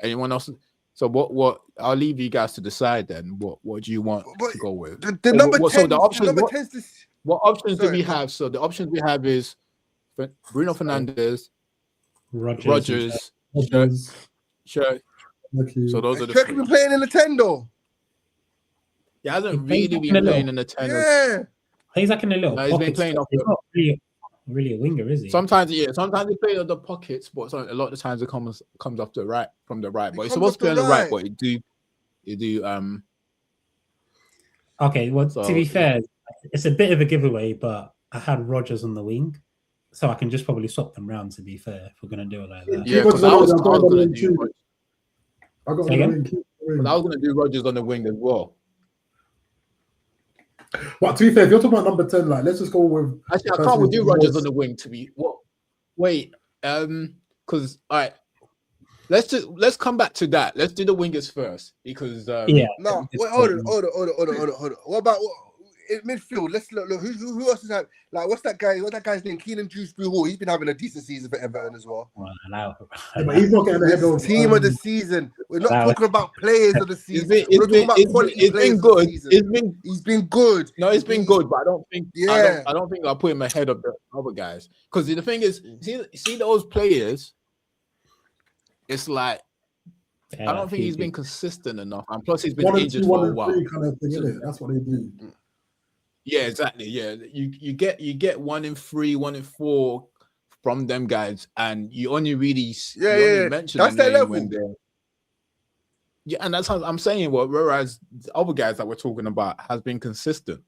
Anyone else? So what? I'll leave you guys to decide then. What do you want to go with? The number 10. So the options. What options do we have? So the options we have is Bruno Fernandes, Rodgers. Sure. So those are the three. Been playing in Nintendo. He hasn't really been playing in Nintendo. Yeah. He's like in a little. He's been playing off. He's not really a winger, is he? Sometimes he plays on the pockets, but a lot of the times it comes off the right from the right. But he's supposed to be on the right, but you do. Okay, well, to be fair, it's a bit of a giveaway, but I had Rodgers on the wing, so I can just probably swap them round. To be fair, if we're gonna do it like that. Yeah, because I was gonna do. I was gonna do Rodgers on the wing as well. But to be fair, if you're talking about number 10, like let's just go with. Actually, I can't do Rodgers on the wing. To be what? Wait, because all right, let's come back to that. Let's do the wingers first because yeah. No, wait, hold on. What about in midfield? Let's look. Who else is that? Like, what's that guy? What's that guy's name? Keenan Dewsbury Hall. He's been having a decent season for Everton as well. But he's not getting ahead of team of the season. We're not talking about players of the season. We're talking about quality players. He's been good. No, it's been good, but I don't think. Yeah. I don't think I'll put him ahead of the other guys because the thing is, see those players. It's like I don't think he's been consistent enough, and plus he's been injured for a while. Kind of thing, isn't it? That's what they do. Yeah, exactly. Yeah, you get 1 in 3, 1 in 4 from them guys, and you only really mention that's their level. When they're and that's how I'm saying. Whereas the other guys that we're talking about has been consistent.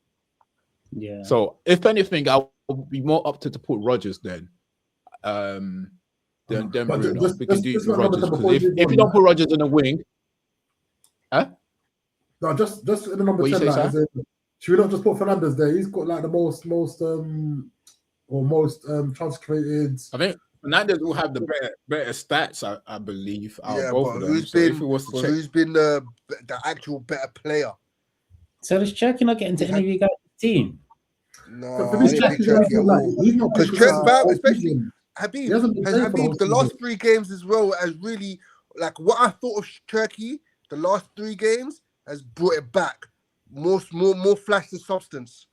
Yeah. So if anything, I would be more up to put Rodgers then. Then Bruno. We can do Rodgers because if you don't put Rodgers in the wing, no, just in the number 10. Should we not just put Fernandes there? He's got like the most chance created. I think Fernandes will have the better stats, I believe. Yeah, both of them. Who's been the actual better player? So does Cherky not get into any of you guys' team? No, because especially Habib, the last 3 games as well has really like what I thought of Cherky. The last 3 games has brought it back. More flash of substance.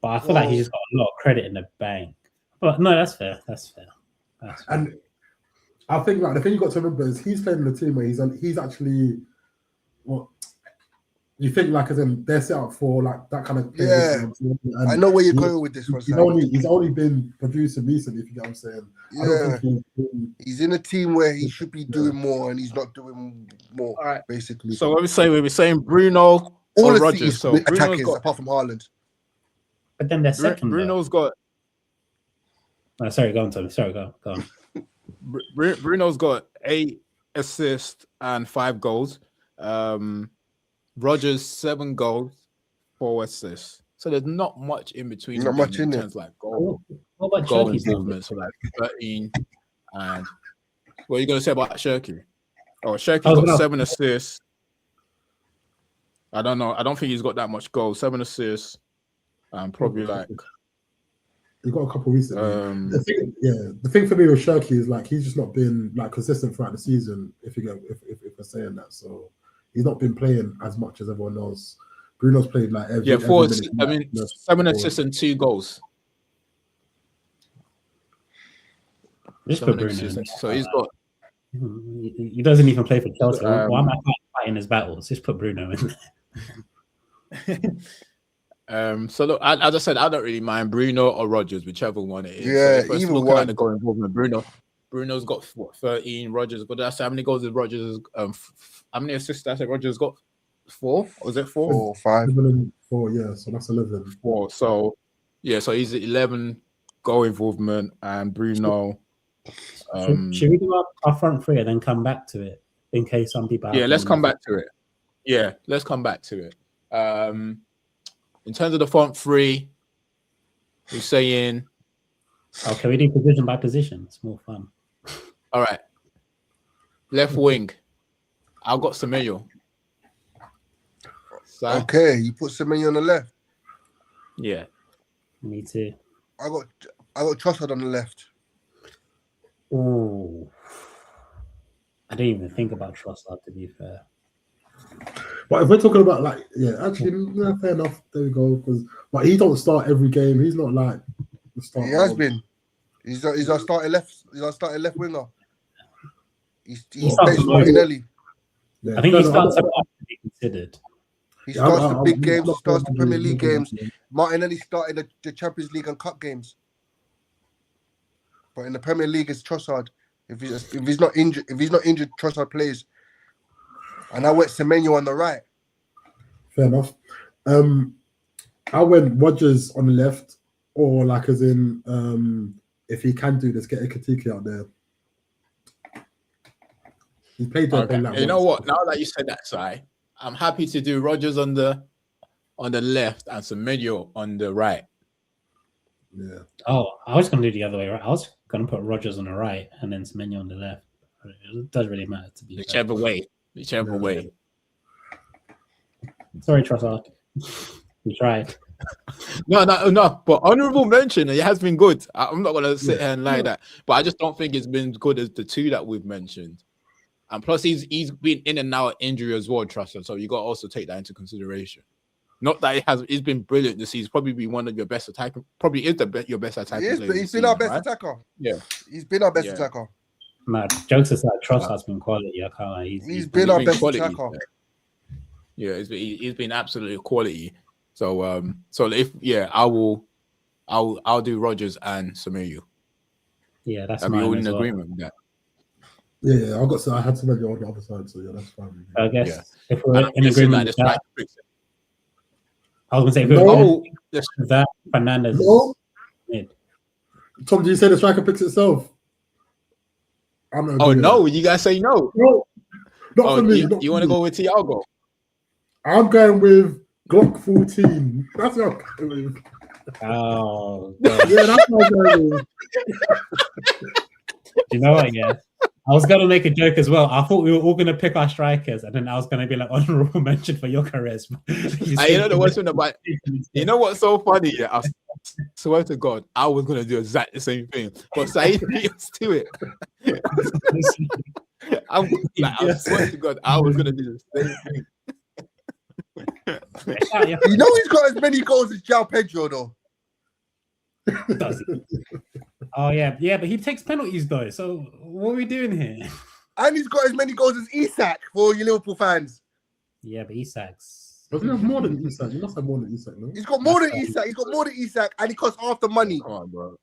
But I feel like he's got a lot of credit in the bank. But no, that's fair. And I think like the thing you got to remember is he's playing in a team where he's actually you think like as in they're set up for like that kind of and I know where you're going with this one. He's only been producing recently, if you get what I'm saying. Yeah. I don't think he's in a team where he should be doing more and he's not doing more. All right. Basically. So what we're saying Bruno. All the Rodgers, so attackers apart from Haaland. But then they're second. Bruno's got. Oh, sorry, go on, Tommy. Sorry, go on. Bruno's got 8 assists and 5 goals. Rodgers 7 goals, 4 assists. So there's not much in between. Not much in there. Like goal What about involvement, so like 13 and What are you gonna say about Shirky? Oh, Shirky's I was got gonna- 7 assists. I don't know. I don't think he's got that much goals. 7 assists. Probably like He got a couple recently. um The thing for me with Shirky is like he's just not been like consistent throughout the season. If we're saying that, so he's not been playing as much as everyone else. Bruno's played like every 4. minute. I mean, 7 assists and 2 goals. Just 7 put Bruno. assists. in. So he's got. He doesn't even play for Chelsea. Why am I fighting his battles? Just put Bruno in. So look, as I said, I don't really mind Bruno or Rodgers, whichever one it is. Yeah, so either looking one. at the goal involvement, Bruno's got what, 13. Rodgers, but that's how many goals did Rodgers? How many assists? I said Rodgers got 4. Was it 4? 4, 5. 4, yeah. So that's 11. 4. So yeah, so he's at 11 goal involvement, and Bruno. Should we do our front three and then come back to it in case some people? Yeah, let's come back to it. Yeah, let's come back to it. In terms of the front three, we're saying. Oh, can we do position by position? It's more fun. All right. Left wing. I've got Semenyo. So, Okay, you put Semenyo on the left. yeah. Me too. I got Trossard on the left. Oh, I didn't even think about Trossard, to be fair. But if we're talking about like, fair enough. There we go. But he don't start every game. He's not like the starter. He has been. He's our starting left. He's our starting left winger. He's plays Martinelli. I think he starts to be considered. He starts the big games. Starts the Premier League games. Martinelli started the Champions League and Cup games. But in the Premier League, it's Trossard. If he's not injured, Trossard plays. And I went Semenyo on the right. Fair enough. I went Rodgers on the left, or like as in, if he can do this, get a Ekitike out there. He played there. Okay. You know what? Now that you said that, Si, I'm happy to do Rodgers on the left and Semenyo on the right. Yeah. Oh, I was going to do the other way. Right? I was going to put Rodgers on the right and then Semenyo on the left. It doesn't really matter to be Whichever way. Sorry, Trossard. We tried. No. But honorable mention, it has been good. I'm not going to sit here and lie that. But I just don't think it's been good as the two that we've mentioned. And plus, he's been in and out of injury as well, Trossard. So you got to also take that into consideration. Not that he's been brilliant this season. He's probably been one of your best attacker. Probably is your best attacker. He's been our best attacker. Yeah. He's been our best attacker. No, jokes aside, Trossard's been quality. I can't lie. He's been our best quality, attacker. Yeah, he's been absolutely quality. So I'll do Rodgers and Semenyo. Yeah, that's Are we mine all as in well. agreement with that? Yeah, I had Semenyo on the other side, so yeah, that's fine. I guess Yeah. if we're in agreement with that, I was going to say, that Fernandez. No. Mid. Tom, do you say the striker picks itself? I'm not. Oh no, you guys say no. No, not for me. You want to go with Thiago? I'm going with Glock 14. That's what I'm going with. Oh, Yeah, that's what I'm going with. you know what? Yeah, I was gonna make a joke as well. I thought we were all gonna pick our strikers, and then I was gonna be like honorable mention for Gyökeres. You know what's so funny? Yeah, I swear to God, I was gonna do exactly the same thing, but Saeed beat us to it. I swear to God, I was gonna do the same thing. You know he's got as many goals as João Pedro, though. Does he? Oh yeah, but he takes penalties though. So what are we doing here? And he's got as many goals as Isak for you Liverpool fans. Yeah, but Isak's. Doesn't he have more than Isak? He must have more than Isak, no? He's got more than Isak. He's got more than Isak, and he costs half the money. Come on, bro.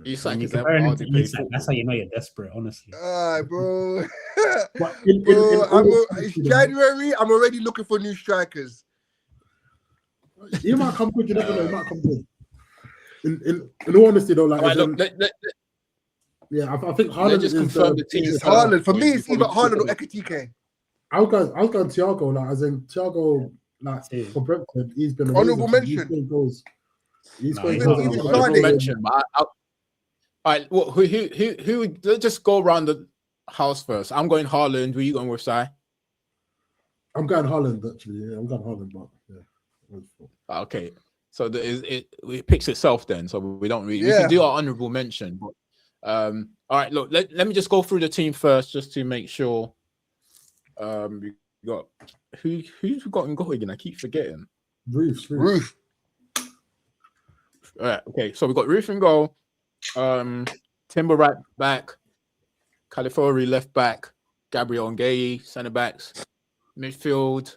Isak is hard to pay. That's how you know you're desperate, honestly. Bro. But It's January. I'm already looking for new strikers. He might come good. You never know. He might come good. In all honesty, though, like, Right, look, I think Haaland just is confirm the team. It's Haaland. For me, it's either Haaland or Ekitike. I was going Thiago, like, as in Thiago, like, for Brentford, he's been Honourable amazing. mention. He's scored goals. He's No, scored he's goals. not Even Honorable Friday. mention, but all right, who? Let's just go around house first. I'm going Haaland. Who are you going with, Si? I'm going Haaland actually. Yeah, I'm going Haaland, but yeah. Okay. So it picks itself then. So we don't really we Yeah. can do our honorable mention. But all right, look, let me just go through the team first just to make sure. We got who's got in goal again? I keep forgetting. Ruth. All right, okay. So we got Ruth in goal, Timber right back, California left back, Gabriel Ngayi centre backs, midfield,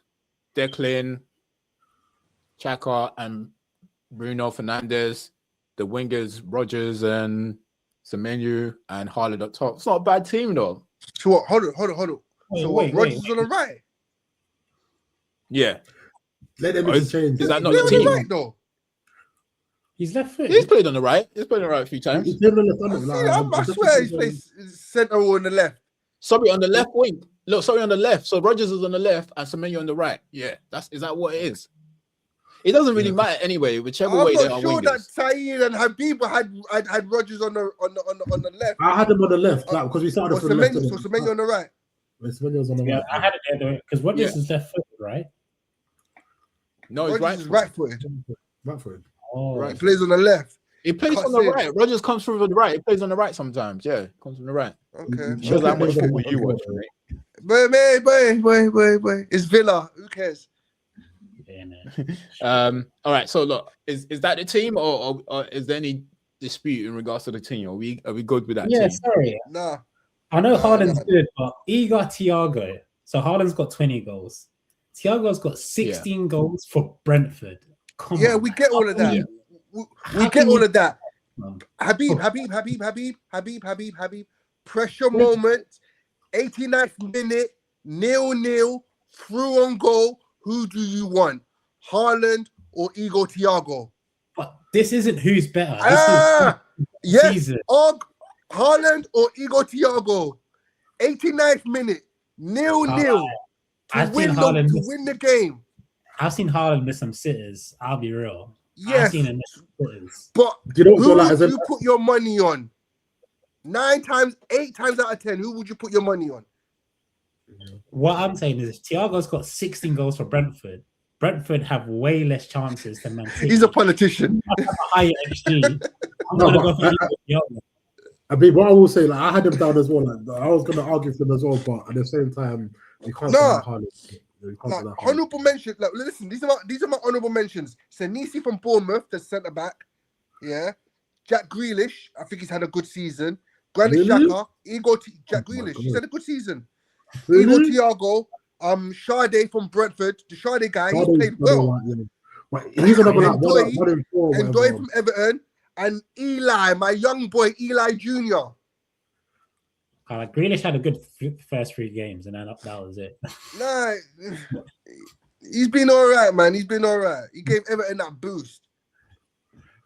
Declan, Xhaka and Bruno Fernandes, the wingers Rogers and Semenyo and Haaland up top. It's not a bad team though. So what? Hold on. So what? Rogers is on the right. Yeah. Let them Is change. that not He's the on team? the right though. He's left foot. He's played on the right. He's played on the right a few times. He's playing on the left. I swear he's played centre or on the left. Sorry, on the left wing. Look, sorry, on the left. So Rogers is on the left and Semenyo on the right. Yeah, is that what it is? It doesn't really matter anyway, whichever way they I'm are not sure that wingers. Saeed and Habib had Rogers on the left. I had him on the left, like because we started from the left. So Semenyo on the right. Semenyo's on the Yeah, right. I had it there because Rogers is left foot, right? No, he's Rogers is right. right-footed. Right-footed. Oh, Right, plays on the left. He plays Cuts on the in. right. Rogers comes through on the right. He plays on the right sometimes. Yeah, comes from the right. Okay. Shows how much Okay. football you watch, mate. Wait. It's Villa. Who cares? yeah, no. All right. So look, is that the team, or is there any dispute in regards to the team? Are we good with that Yeah, team? sorry. Nah. I know Haaland's good, but he got Thiago. So Haaland's got 20 goals. Thiago's got 16 goals for Brentford. Come on. We get all of that. Yeah. We get all of that. Man. Habib. Pressure moment. 89th minute. 0-0. Through on goal. Who do you want? Haaland or Igor Thiago? But this isn't who's better. This Yes. season. Haaland or Igor Thiago? 89th minute. 0-0. I've seen Haaland To win the game. I've seen Haaland miss some sitters. I'll be real. I've Yes. seen him miss some sitters. But Do you know who what would like, you put your money on? 8 times out of 10, who would you put your money on? What I'm saying is Thiago's got 16 goals for Brentford. Brentford have way less chances than Man City. He's a politician. higher XG. I'm No, gonna go but for Thiago. I mean, what I will say, like I had him down as well. Like I was going to argue for him as well, but at the same time, you can't say Nah. Haaland. You can't say that Haaland. Honorable mention. Like, listen, these are my honorable mentions. Senesi from Bournemouth, the centre back. Yeah. Jack Grealish, I think he's had a good season. Granit Really? Xhaka, Jack Oh my Grealish, God. he's had a good season. Really? Igor Thiago, Sade from Brentford, the Sade guy, he's Haaland's played better, well. like, yeah. But he's another like Ndoye, 1 in 4. And Doy from Everton, and Eli, my young boy, Eli Jr. Grealish had a good first 3 games, and then that was it. Nah, he's been all right, man. He's been all right. He gave Everton that boost.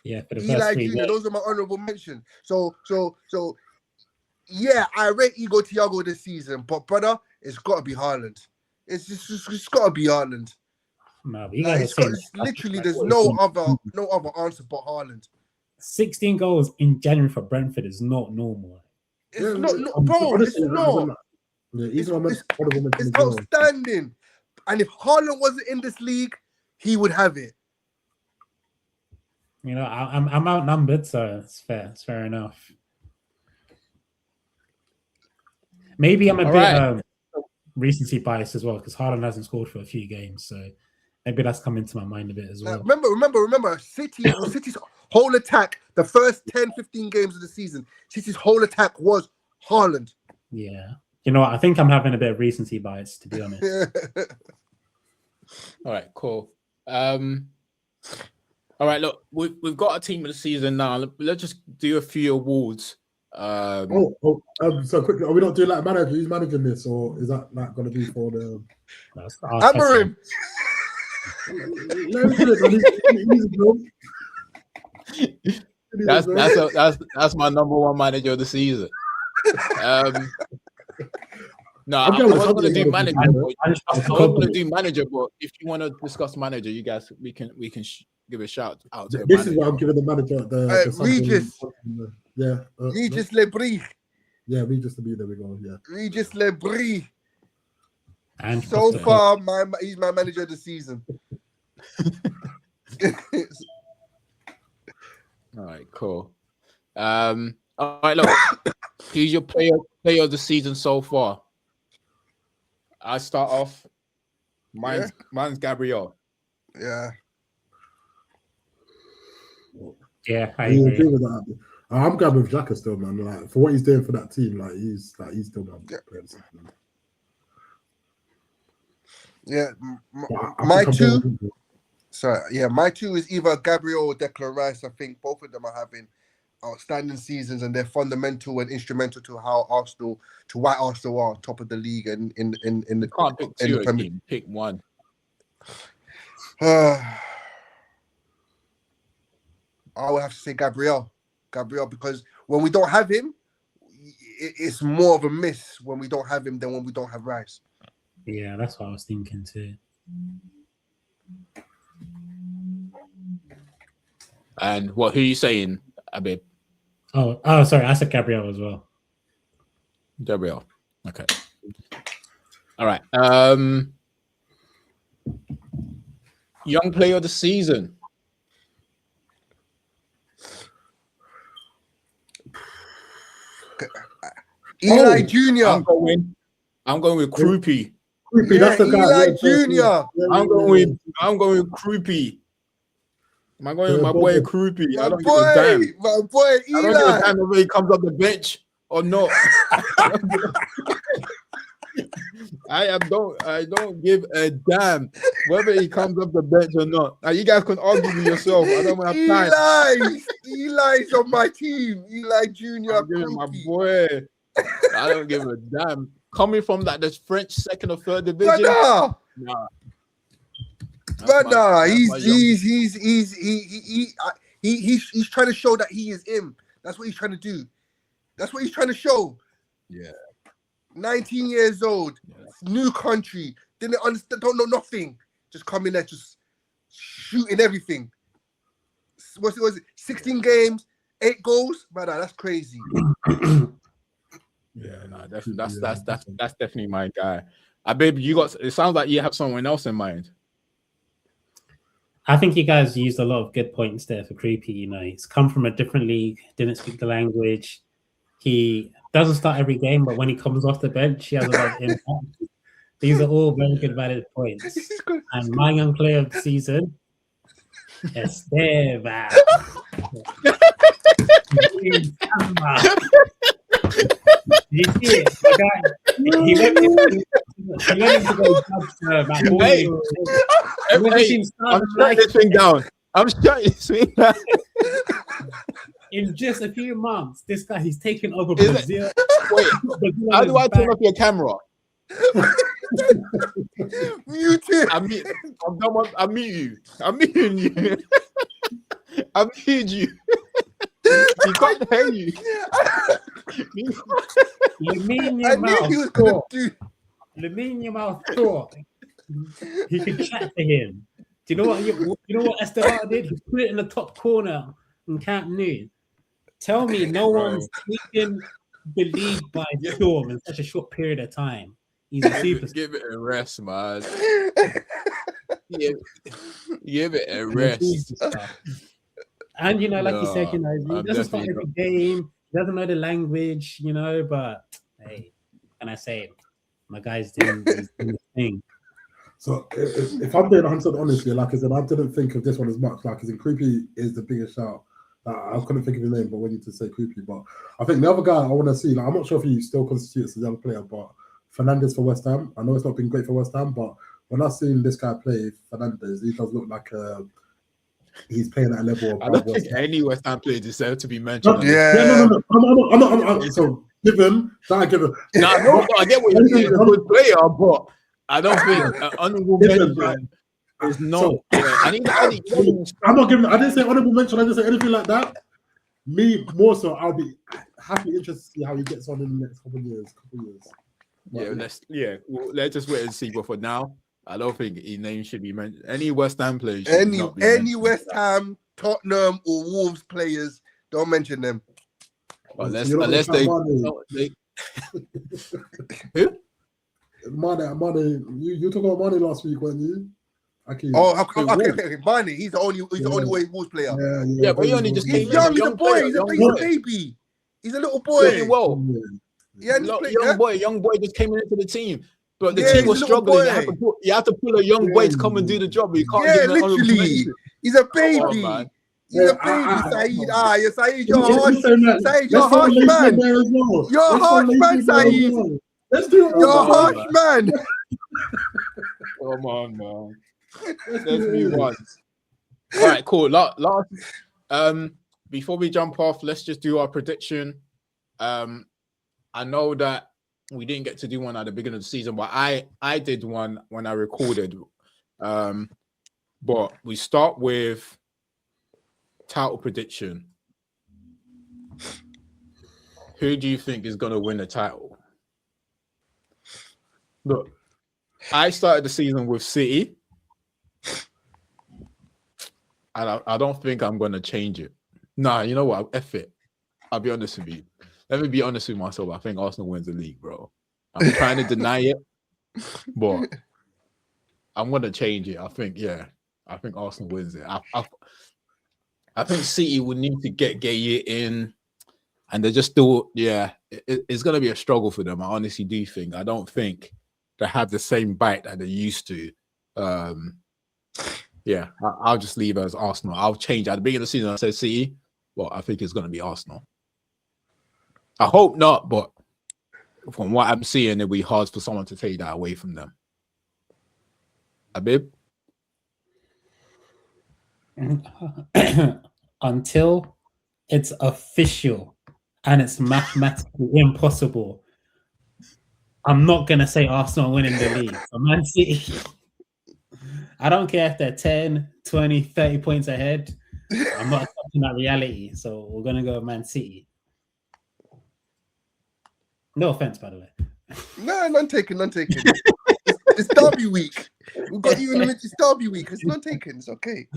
Yeah, for the first Eli 3 Jr. games. Those are my honorable mentions. So, yeah, I rate Igor Thiago this season, but brother, it's got to be Haaland. It's got to be Haaland. No, but you Like, guys are saying literally, there's no other answer but Haaland. 16 goals in January for Brentford is not normal. It's not, bro. It's not. Yeah, he's It's outstanding. And if Haaland wasn't in this league, he would have it. You know, I'm outnumbered, so it's fair. It's fair enough. Maybe I'm a bit recency biased as well because Haaland hasn't scored for a few games, so maybe that's come into my mind a bit as well. Remember, City's whole attack, the first 10, 15 games of the season, City's whole attack was Haaland. Yeah. You know what? I think I'm having a bit of recency bias, to be honest. All right, cool. All right, look, we've got a team of the season now. Let's just do a few awards. So quickly, are we not doing like manager? Who's managing this, or is that like going to be for the? Amorim. That's my number 1 manager of the season. No, I was going to do manager. But if you want to discuss manager, you guys, we can give a shout out to this is what I'm giving the manager. Regis. Yeah. Regis Lebris. Yeah, Regis the there we go. Yeah. Regis Lebris. And So Costa. far, he's my manager of the season. All right, cool. All right, look, who's your player of the season so far? I start off. Mine's Gabriel. Yeah. Yeah, I You agree. agree with that? I'm going with Xhaka still, man. Like for what he's doing for that team, he's still my player of the season. Yeah. I My think I'm two. going with- So yeah, my two is either Gabriel or Declan Rice. I think both of them are having outstanding seasons, and they're fundamental and instrumental to why Arsenal are top of the league and in the You can't pick in the two Premier. team. Pick one. I would have to say Gabriel, because when we don't have him, it's more of a miss when we don't have him than when we don't have Rice. Yeah, that's what I was thinking too. And who are you saying, Abib? Oh, sorry, I said Gabriel as well. Gabriel. Okay. All right. Young player of the season. Eli Jr. I'm going with Krupi. Creepy, Yeah, that's the guy. Eli Yeah, Jr. yeah, I'm going with Krupi. I'm going with my boy Krupi. I don't give a damn. My boy I don't give a Eli. damn whether he comes off the bench or not. I don't give a damn whether he comes off the bench or not. Now you guys can argue with yourself. I don't have time. Eli's on my team. Eli Jr. I'm giving my boy. I don't give a damn. Coming from the French second or third division. He's trying to show that he is him. That's what he's trying to do. That's what he's trying to show. Yeah. 19 years old, new country, didn't understand, don't know nothing. Just coming there, just shooting everything. Was it 16 games, 8 goals? Brother, that's crazy. Yeah, no, that's definitely my guy. Babe, it sounds like you have someone else in mind. I think you guys used a lot of good points there for Creepy. You know, he's come from a different league, didn't speak the language. He doesn't start every game, but when he comes off the bench, he has a lot of impact. These are all very good, valid points. And my young player of the season, Esteban. You see it? He went into those I'm shutting this thing down. In just a few months, this guy, he's taken over Brazil. Wait, how do I turn off your camera? Mute it. I'm mute you. I'm muting you. I'm muting you. He can't hear you. Lamine I knew he was going to do. Lamine Yamal thought he could chat to him. Do you know what? You know what Esteban did? He put it in the top corner in Camp Nou. Tell me, no one's taken the league by storm in such a short period of time. He's a superstar. Give it a rest, man. Give it a rest. And you know, like you said, you know, he doesn't start every game. He doesn't know the language, you know. But hey, can I say, my guy's doing his thing. So if I'm being 100% honest here, like I said, I didn't think of this one as much. Like, as in Creepy is the biggest shout. I couldn't think of his name, but when you to say Creepy. But I think the other guy I want to see, like, I'm not sure if he still constitutes as a young player, but Fernandes for West Ham. I know it's not been great for West Ham, but when I've seen this guy play, Fernandes, he does look like he's playing at a level. I don't think any West Ham player deserves to be mentioned. No. I'm not. So give him. No, I get what you're saying. He's a good player, but I don't think honorable mention is not. I'm not giving. I didn't say honorable mention. I didn't say anything like that. Me more so. I'll be happy, interested to see how he gets on in the next couple of years. Let's just wait and see. But for now, I don't think his name should be mentioned. Any West Ham players, any West Ham, Tottenham, or Wolves players, don't mention them. Unless, you're not unless gonna they, shout who? Mane, you talked about Mane last week, weren't you? Hakeem. Oh, Who, okay. Mane, he's the only Wolves player. Yeah, but he only just He's came young. in. He's a Young boy. player, He's a young boy. baby. He's a little Playing boy. well. Yeah, and he's playing. Young boy just came into the team. But the Yeah, team he's was a little struggling. boy. You have to pull a young boy to come and do the job. You can't give him an honorable Literally. mention. He's a Come on, baby. man. He's a baby, Saeed. Yeah, Saeed, you're Let's harsh. throw Leighton Saeed, you're in harsh, man. there as well. You're Let's throw harsh, Leighton man, in there as Saeed. well. Let's do it all. You're on, harsh, man. Come on, man. Let's move on. All right, cool. Last, before we jump off, let's just do our prediction. I know that we didn't get to do one at the beginning of the season, but I did one when I recorded. But we start with title prediction. Who do you think is going to win the title? Look, I started the season with City. I don't think I'm going to change it. Nah, you know what? F it. I'll be honest with you. Let me be honest with myself. I think Arsenal wins the league, bro. I'm trying to deny it, but I'm going to change it. I think Arsenal wins it. I think City would need to get Gueye in, and they're just still, it's going to be a struggle for them. I honestly do think. I don't think they have the same bite that they used to. I'll just leave it as Arsenal. I'll change. At the beginning of the season, I said City, but I think it's going to be Arsenal. I hope not, but from what I'm seeing, it'll be hard for someone to take that away from them. Abib? Until it's official and it's mathematically impossible, I'm not going to say Arsenal winning the league. For Man City, I don't care if they're 10, 20, 30 points ahead. I'm not accepting that reality. So we're going to go with Man City. No offense, by the way. No, none taken. It's Derby week. We've got you in the it's Derby week. It's none taken. It's okay.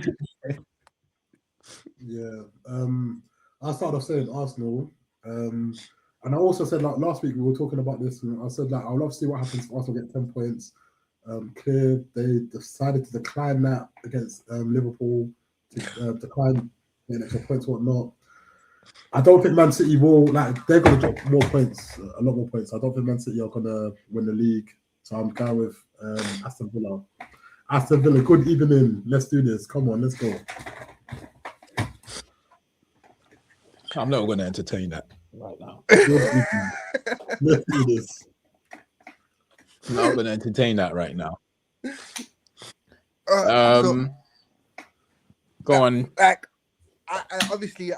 Yeah. I started off saying Arsenal. And I also said, like, last week we were talking about this, and I said, like, I'd love to see what happens if Arsenal get 10 points. Clear, they decided to decline that against Liverpool, to decline getting extra points, whatnot. I don't think Man City will, like, they're going to drop more points, a lot more points. I don't think Man City are going to win the league. So I'm going with Aston Villa. Aston Villa, good evening. Let's do this. Come on, let's go. I'm not going to entertain that right now. Let's do this. I'm not going to entertain that right now. Go on. Like, I obviously,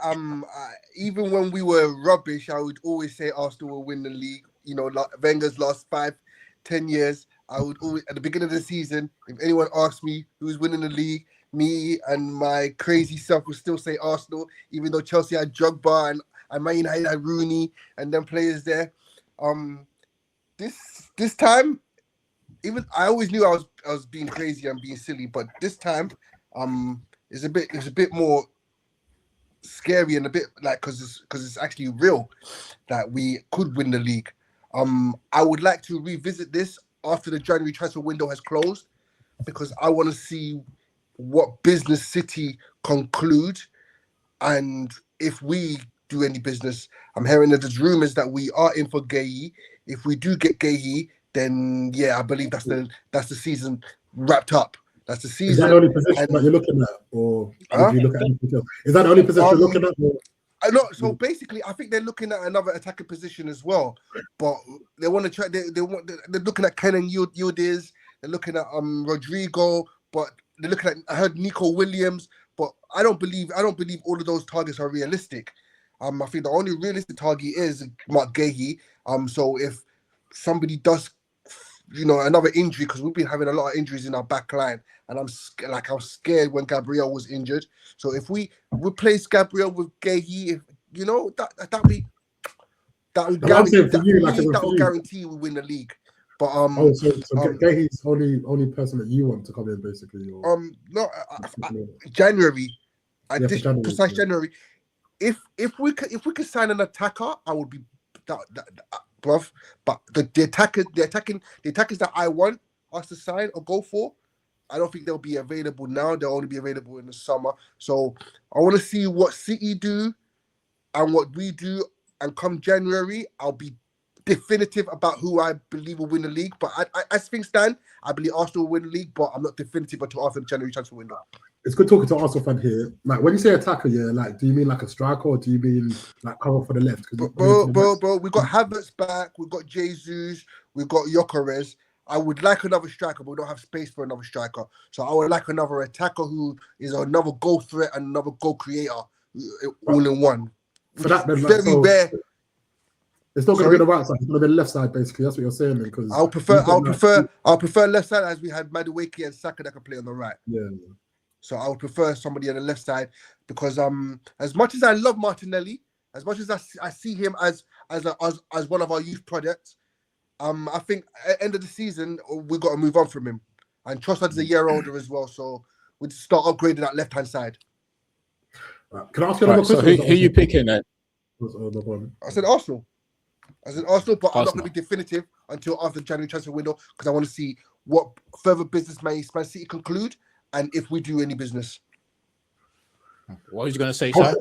even when we were rubbish, I would always say Arsenal will win the league. You know, like Wenger's last 5-10 years, I would always, at the beginning of the season, if anyone asked me who's winning the league, me and my crazy self would still say Arsenal, even though Chelsea had Drogba and Man United had Rooney and them players there. This time, even I always knew I was being crazy and being silly, but this time, it's a bit more scary and a bit like because it's actually real that we could win the league. I would like to revisit this after the January transfer window has closed, because I want to see what business City conclude, and if we do any business. I'm hearing that there's rumors that we are in for Gueye. If we do get Gueye, then I believe that's the season wrapped up. That's the season. Is that the only position that you're looking at, or do you look at anything else? Is that the only position you're looking at? So basically, I think they're looking at another attacking position as well, but they want to try. They're looking at Kenan Yildiz. They're looking at Rodrigo, but they're looking at. I heard Nico Williams, but I don't believe all of those targets are realistic. I think the only realistic target is Mark Gueye. So if somebody does, another injury, because we've been having a lot of injuries in our back line, and I'm scared when Gabriel was injured. So if we replace Gabriel with Gueye, that will guarantee we win the league. But so Gueye's only person that you want to come in, basically. Or... January. January. if we could sign an attacker, I would be bruv. But the attackers that I want us to sign or go for, I don't think they'll be available now. They'll only be available in the summer. So I want to see what City do and what we do. And come January, I'll be definitive about who I believe will win the league. But as things stand, I believe Arsenal will win the league, but I'm not definitive until after the January transfer window. It's good talking to Arsenal fan here. Like when you say attacker, yeah, like do you mean like a striker or do you mean like cover for the left? Bro, we got Havertz back, we got Jesus, we got Gyökeres. I would like another striker, but we don't have space for another striker. So I would like another attacker who is another goal threat and another goal creator, all in one. For that, then, Very rare. It's not going to be the right side. It's going to be the left side, basically. That's what you're saying. Because I'll prefer left side, as we had Madueke and Saka that can play on the right. Yeah. So I would prefer somebody on the left side because as much as I love Martinelli, as much as I see him as one of our youth projects, I think at the end of the season we've got to move on from him. And Trossard's a year older as well, so we just start upgrading that left hand side. Can I ask you another question? So who are you picking then? I said Arsenal. But I'm not going to be definitive until after the January transfer window because I want to see what further business may Man City conclude and if we do any business. What was you going to say, Shai?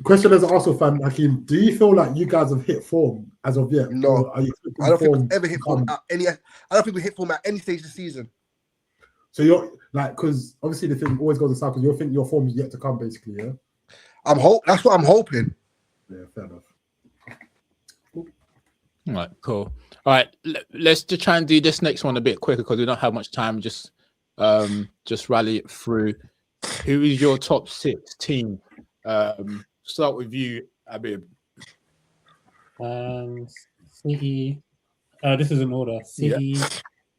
Question as an Arsenal fan, Hakeem, do you feel like you guys have hit form as of yet? No, I don't think we've ever hit form at any. I don't think we hit form at any stage of the season. So you're like, because obviously the thing always goes aside because you think your form is yet to come, basically, yeah. That's what I'm hoping. Yeah, fair enough. All right, cool. All right, let's just try and do this next one a bit quicker because we don't have much time. Just rally it through. Who is your top 6 team? Start with you, Abib. City. This is in order. City, yeah.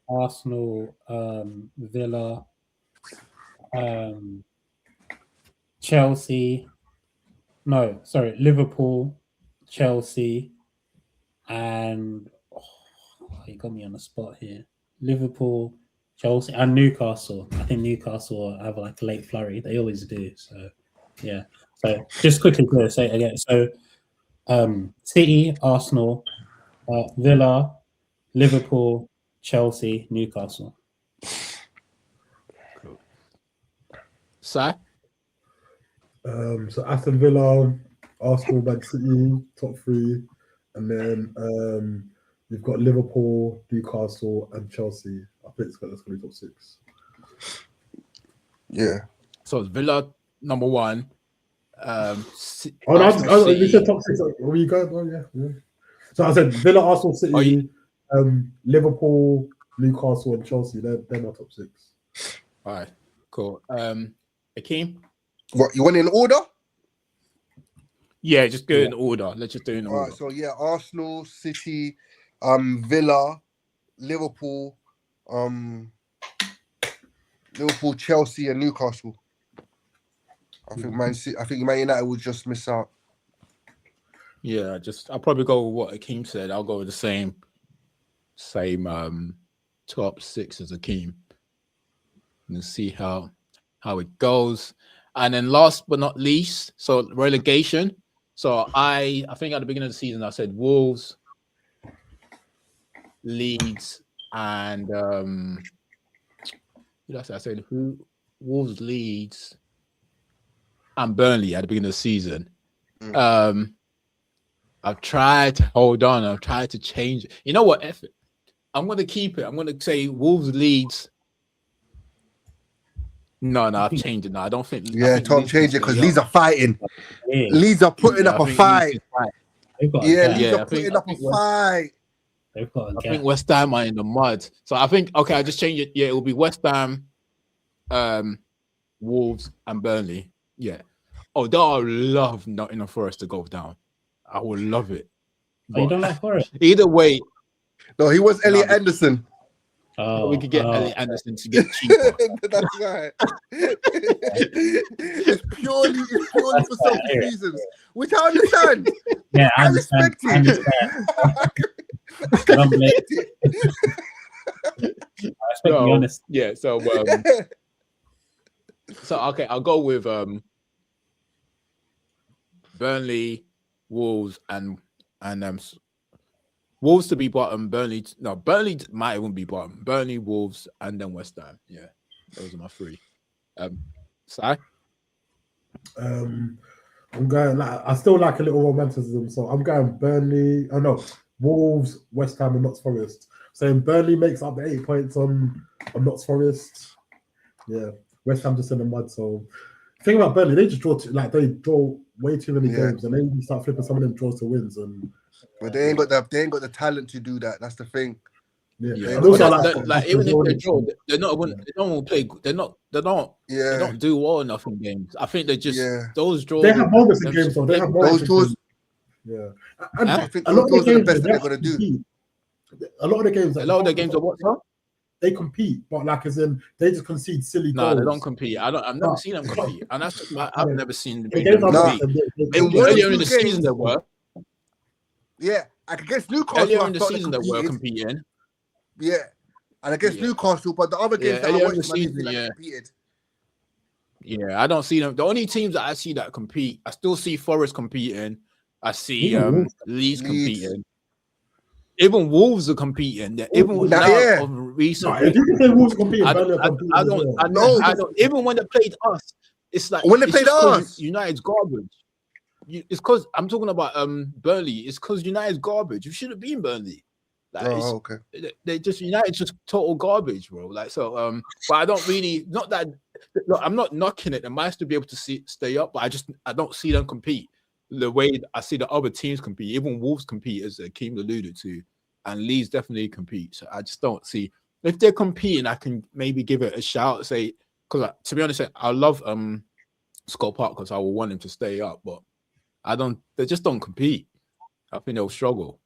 Arsenal, Villa, Chelsea. No, sorry, Liverpool, Chelsea, and you got me on the spot here. Liverpool, Chelsea, and Newcastle. I think Newcastle have like a late flurry. They always do. So, yeah. So, just quickly to say it again. So, City, Arsenal, Villa, Liverpool, Chelsea, Newcastle. Cool. Si? So Aston Villa, Arsenal, Man City, top 3, and then you've got Liverpool, Newcastle, and Chelsea. I think that's going to be top 6. Yeah. So it's Villa number 1. You said top 6. Where you going? Oh, yeah. So I said Villa, Arsenal, City, Liverpool, Newcastle, and Chelsea. They're my top 6. All right, cool. Hakeem? What, you want in order? Yeah, just go in order. Let's just do it in order. All right, so yeah, Arsenal, City, Villa, Liverpool, Chelsea, and Newcastle. I think Man United will just miss out. Yeah, I'll probably go with what Hakeem said. I'll go with the same top 6 as Hakeem. And see how it goes. And then last but not least, so relegation. So I think at the beginning of the season I said Wolves, Leeds, and who did I say? I said Wolves, Leeds, and Burnley at the beginning of the season. I've tried to hold on. I've tried to change it. You know what? Effort. I'm going to keep it. I'm going to say Wolves, Leeds. No, I've changed it now. I don't think. Yeah, Tom, change it because Leeds are fighting. Yeah. Leeds are putting up a fight. Leeds are putting up a fight. I think West Ham are in the mud. So I think, I just change it. Yeah, it will be West Ham, Wolves, and Burnley. Yeah. Although I would love Nottingham Forest to go down. I would love it. But you don't like Forest? Either way. No, he was Elliot Anderson. We could get Elliot Anderson to get cheaper. That's right. It's purely for selfish reasons, which I understand. Yeah, I respect it. I respect the honest. Yeah, so okay, I'll go with Burnley, Wolves, and Wolves to be bottom. Burnley might even be bottom. Burnley, Wolves, and then West Ham. Yeah, those are my three. Si? I'm going. I still like a little romanticism, so I'm going Burnley. Oh no, Wolves, West Ham, and Notts Forest. Saying Burnley makes up the 8 points on Notts Forest. Yeah, West Ham just in the mud. So, thing about Burnley, they just draw they draw way too many games, and then you start flipping some of them draws to wins. And but they ain't got the talent to do that. That's the thing. Yeah, and also even if they draw, they don't play. They don't do well enough in games. I think they just those draws. They have moments in games, though. They have those draws. Yeah, and I think those are the best they're gonna do. A lot of the games are what? They compete, but as in they just concede silly goals. No, they don't compete. I've never seen them compete, and I've never seen them compete. Earlier in the season they were. Yeah, against Newcastle. Earlier in the season they were competing. Yeah, and against Newcastle, but the other games that I watched, competed. Yeah, I don't see them. The only teams that I see that compete, I still see Forest competing. I see Leeds competing. Even Wolves are competing. Even recently, if you can say Wolves competing, I don't. Even when they played us, it's like when they played us, United's garbage. It's because I'm talking about Burnley. It's because United's garbage. You should have been Burnley. Okay. They just United's just total garbage, bro. But I don't really I'm not knocking it. They might still be able to stay up, but I don't see them compete the way I see the other teams compete. Even Wolves compete, as Akeem alluded to, and Leeds definitely compete. So I just don't see if they're competing. I can maybe give it a shout. Say because to be honest, I love Scott Park because I will want him to stay up, but I don't. They just don't compete. I think they'll struggle.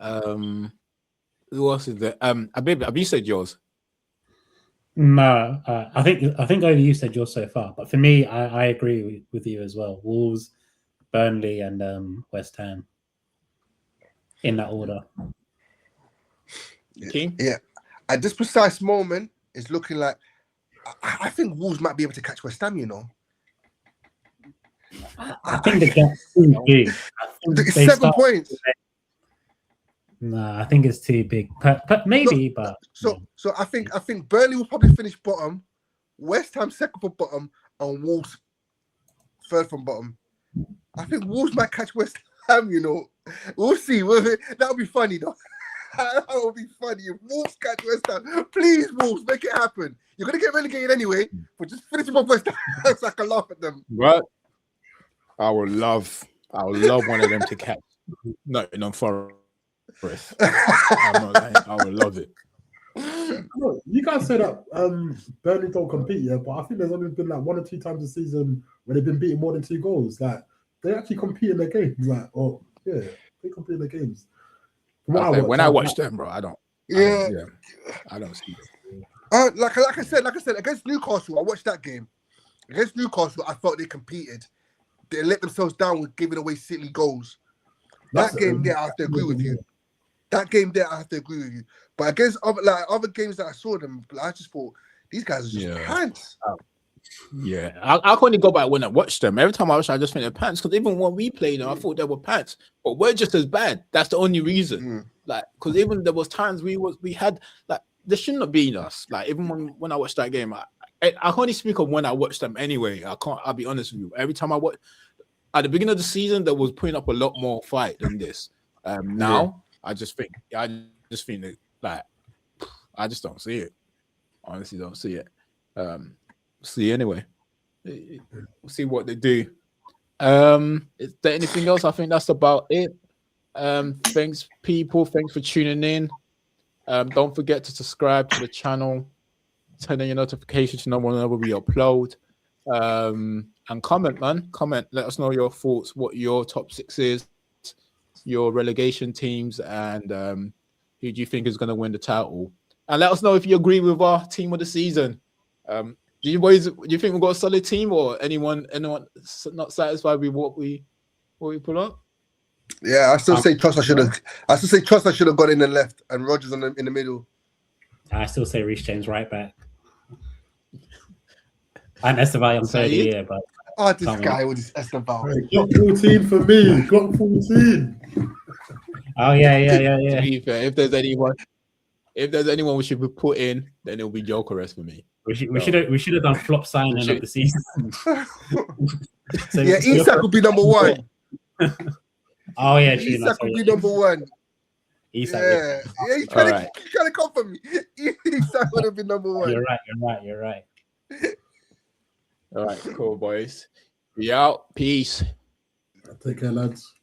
Who else is there? Have you said yours? No, I think only you said yours so far. But for me, I agree with you as well. Wolves, Burnley, and West Ham. In that order. Yeah. At this precise moment, it's looking like I think Wolves might be able to catch West Ham. You know. I think the gap's too big. It's 7 points. No, I think it's too big. But maybe, so I think Burnley will probably finish bottom, West Ham second from bottom, and Wolves third from bottom. I think Wolves might catch West Ham. You know, we'll see. That would be funny, though. That would be funny if Wolves catch West Ham. Please, Wolves, make it happen. You're gonna get relegated anyway, but just finish them off West Ham so I can laugh at them. Right. I would love one of them to catch Nottingham Forest. I would love it. Look, you guys say that Burnley don't compete yet, but I think there's only been 1 or 2 times this season where they've been beating more than 2 goals. They actually compete in their games. They compete in their games. When I watch them, bro, I don't. I don't see it. Like I said, against Newcastle, I watched that game. Against Newcastle, I felt they competed. They let themselves down with giving away silly goals. That game there, I have to agree with you. But against other games that I saw them, I just thought these guys are just pants. Yeah, I can only go back when I watched them. Every time I watch, I just think they're pants. Because even when we played them, I thought they were pants. But we're just as bad. That's the only reason. Because even there was times we had they shouldn't have been us. Even when I watched that game, I can only speak of when I watched them anyway. I'll be honest with you. Every time I watch. At the beginning of the season, there was putting up a lot more fight than this. Now, I just think that I just don't see it. Honestly, don't see it. See anyway. We'll see what they do. Is there anything else? I think that's about it. Thanks, people. Thanks for tuning in. Don't forget to subscribe to the channel. Turn on your notifications to know whenever we upload. And comment, man. Comment. Let us know your thoughts, what your top 6 is, your relegation teams, and who do you think is going to win the title? And let us know if you agree with our team of the season. Do you think we've got a solid team, or anyone not satisfied with what we put up? Yeah, I still say Trust. I should have gone in the left and Rodgers in the middle. I still say Reece James right back. And Esteban on third year, but Oh, this Come guy with his Esteban. Hey, Glock 14 for me. Glock 14. Oh yeah. To be fair, if there's anyone we should be put in, then it'll be Jokeres for me. We should have done flop signing of the season. So Yeah, Isak would be number one. Oh yeah, true. Isak would be number one. Isak. Yeah, he's trying to come for me. Isak would have been number one. You're right. All right, cool, boys. We out. Peace. Take care, lads.